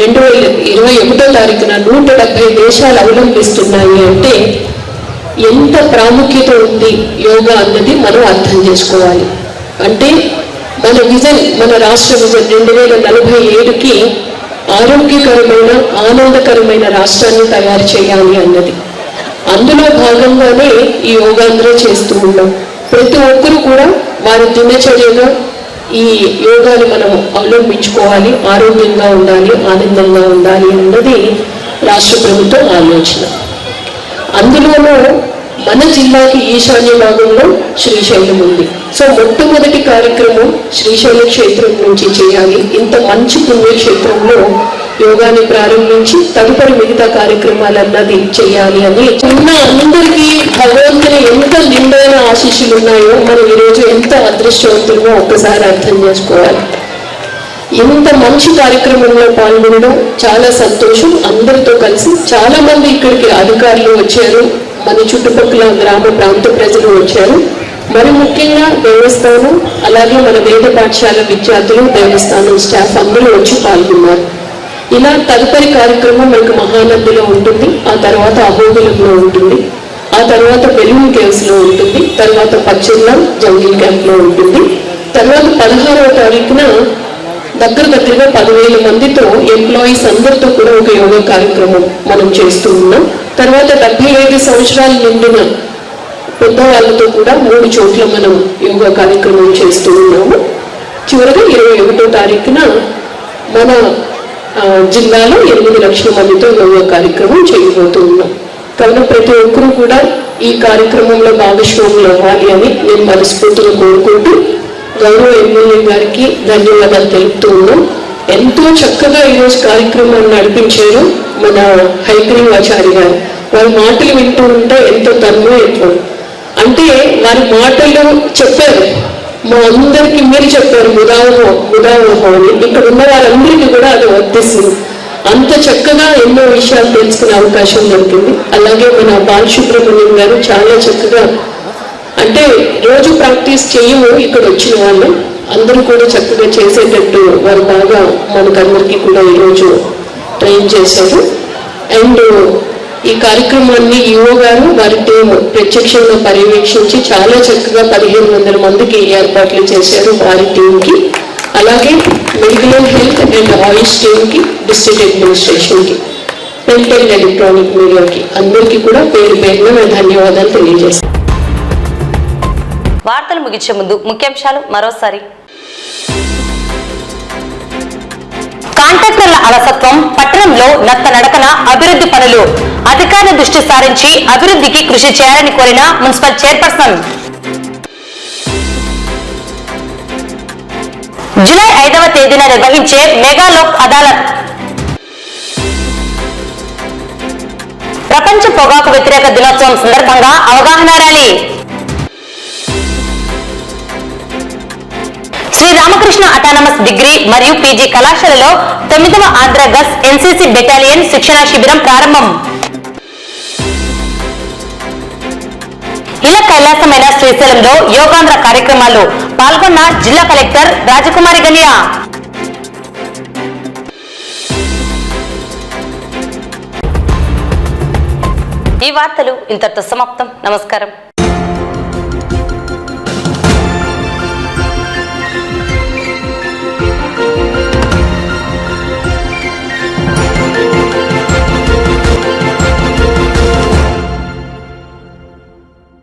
2021వ తారీఖున 170 దేశాలు అవలంబిస్తున్నాయి అంటే ఎంత ప్రాముఖ్యత ఉంది యోగా అన్నది మనం అర్థం చేసుకోవాలి. అంటే మన విజన్, మన రాష్ట్ర విజన్ 2047కి ఆరోగ్యకరమైన ఆనందకరమైన రాష్ట్రాన్ని తయారు చేయాలి అన్నది. అందులో భాగంగానే ఈ యోగాంధ్ర చేస్తూ ఉన్నాం. ప్రతి ఒక్కరూ కూడా వారి దినచర్యగా ఈ యోగాని మనం అవలంబించుకోవాలి, ఆరోగ్యంగా ఉండాలి, ఆనందంగా ఉండాలి అన్నది రాష్ట్ర ప్రభుత్వం ఆలోచన. అందులోనూ మన జిల్లాకి ఈశాన్య భాగంలో శ్రీశైలం ఉంది. సో మొట్టమొదటి కార్యక్రమం శ్రీశైల క్షేత్రం నుంచి చేయాలి. ఇంత మంచి పుణ్యక్షేత్రంలో యోగాని ప్రారంభించి తదుపరి మిగతా కార్యక్రమాలన్నది చేయాలి అని ఉన్న అందరికీ భగవంతుని ఎంత నిండైన ఆశీస్సులు ఉన్నాయో మనం ఈరోజు ఎంత అదృష్టవంతులుగా ఒక్కసారి అర్థం చేసుకోవాలి. ఇంత మంచి కార్యక్రమంలో పాల్గొనడం చాలా సంతోషం. అందరితో కలిసి చాలా మంది ఇక్కడికి అధికారులు వచ్చారు, మన చుట్టుపక్కల గ్రామ ప్రాంత ప్రజలు వచ్చారు. మరి ముఖ్యంగా దేవస్థానం, అలాగే మన వేద పాఠశాల విద్యార్థులు, దేవస్థానం స్టాఫ్ అందరూ వచ్చి పాల్గొన్నారు. ఇలా తదుపరి కార్యక్రమం మనకు మహానందిలో ఉంటుంది, ఆ తర్వాత అహోబిలంలో ఉంటుంది, ఆ తర్వాత బెలూన్ కేవ్స్ లో ఉంటుంది, తర్వాత పచ్చర్ల జంగిల్ క్యాంప్ లో ఉంటుంది. తర్వాత 16వ తారీఖున దగ్గరగా 10,000 మందితో ఎంప్లాయీస్ అందరితో కూడా ఒక యోగా కార్యక్రమం మనం చేస్తూ ఉన్నాం. తర్వాత 75 సంవత్సరాల నిండిన పెద్దవాళ్ళతో కూడా 3 చోట్ల మనం యోగా కార్యక్రమం చేస్తూ ఉన్నాము. చివరగా 21వ తారీఖున మన జిల్లాలో 8 లక్షల మందితో యోగా కార్యక్రమం చేయబోతూ ఉన్నాం. కావున ప్రతి ఒక్కరూ కూడా ఈ కార్యక్రమంలో భాగస్వాములు అవ్వాలి అని నేను మనస్ఫూర్తిగా కోరుకుంటూ గౌరవ ఎమ్మెల్యే గారికి ధన్యవాదాలు తెలుపుతూ ఉన్నాం. ఎంతో చక్కగా ఈరోజు కార్యక్రమాన్ని నడిపించారు మన హైగ్రీవాచారి గారు. వారి మాటలు వింటూ ఉంటే ఎంతో తన్మయత్వం. అంటే వారి మాటలు చెప్పారు, మా అందరికీ మీరు చెప్పారు ముదావహం అని. ఇక్కడ ఉన్న వారందరికీ కూడా అది వర్తిస్తుంది. అంత చక్కగా ఎన్నో విషయాలు తెలుసుకునే అవకాశం దొరికింది. అలాగే మన బాలసుబ్రహ్మణ్యం గారు చాలా చక్కగా, అంటే రోజు ప్రాక్టీస్ చేయము ఇక్కడ వచ్చిన వాళ్ళు అందరూ కూడా చక్కగా చేసేటట్టు వారు బాగా మనకందరికీ కూడా ఈరోజు ట్రైన్ చేశారు. అండ్ ఈ కార్యక్రమాన్ని ఈఓ గారు వారి టీం ప్రత్యక్షంగా పర్యవేక్షించి చాలా చక్కగా 1,500 మందికి ఏర్పాట్లు చేశారు వారి టీంకి. అలాగే మెడికల్ హెల్త్ అండ్ ఆయుష్ టీంకి, డిస్ట్రిక్ట్ అడ్మినిస్ట్రేషన్కి, ప్రింట్ అండ్ ఎలక్ట్రానిక్ మీడియాకి అందరికీ కూడా పేరు పేరున నేను ధన్యవాదాలు తెలియజేస్తాను. వార్తలు ముగించే ముందు ముఖ్యాంశాలు మరోసారి. కాంట్రాక్టర్ల అలసత్వం, పట్టణంలో నత్త నడకన అభివృద్ధి పనులు, అధికారుల దృష్టి సారించి అభివృద్ధికి కృషి చేయాలని కోరిన మున్సిపల్ చైర్పర్సన్. జూలై 5వ తేదీన నిర్వహించే మెగా లోక్ అదాలత్. ప్రపంచ పొగాకు వ్యతిరేక దినోత్సవం సందర్భంగా అవగాహన rally. Shri Ramakrishna autonomous degree మరియు పీజీ కళాశాలలో 9వ ఆంధ్ర గస్ ఎన్సీసీ బెటాలియన్ శిక్షణా శిబిరం ప్రారంభం. ఇలా కైలాసమైన శ్రీశైలంలో యోగాంధ్ర కార్యక్రమాల్లో పాల్గొన్న జిల్లా కలెక్టర్ రాజకుమారి గనియా. ఈ వార్తలు ఇంతటితో సమాప్తం. నమస్కారం.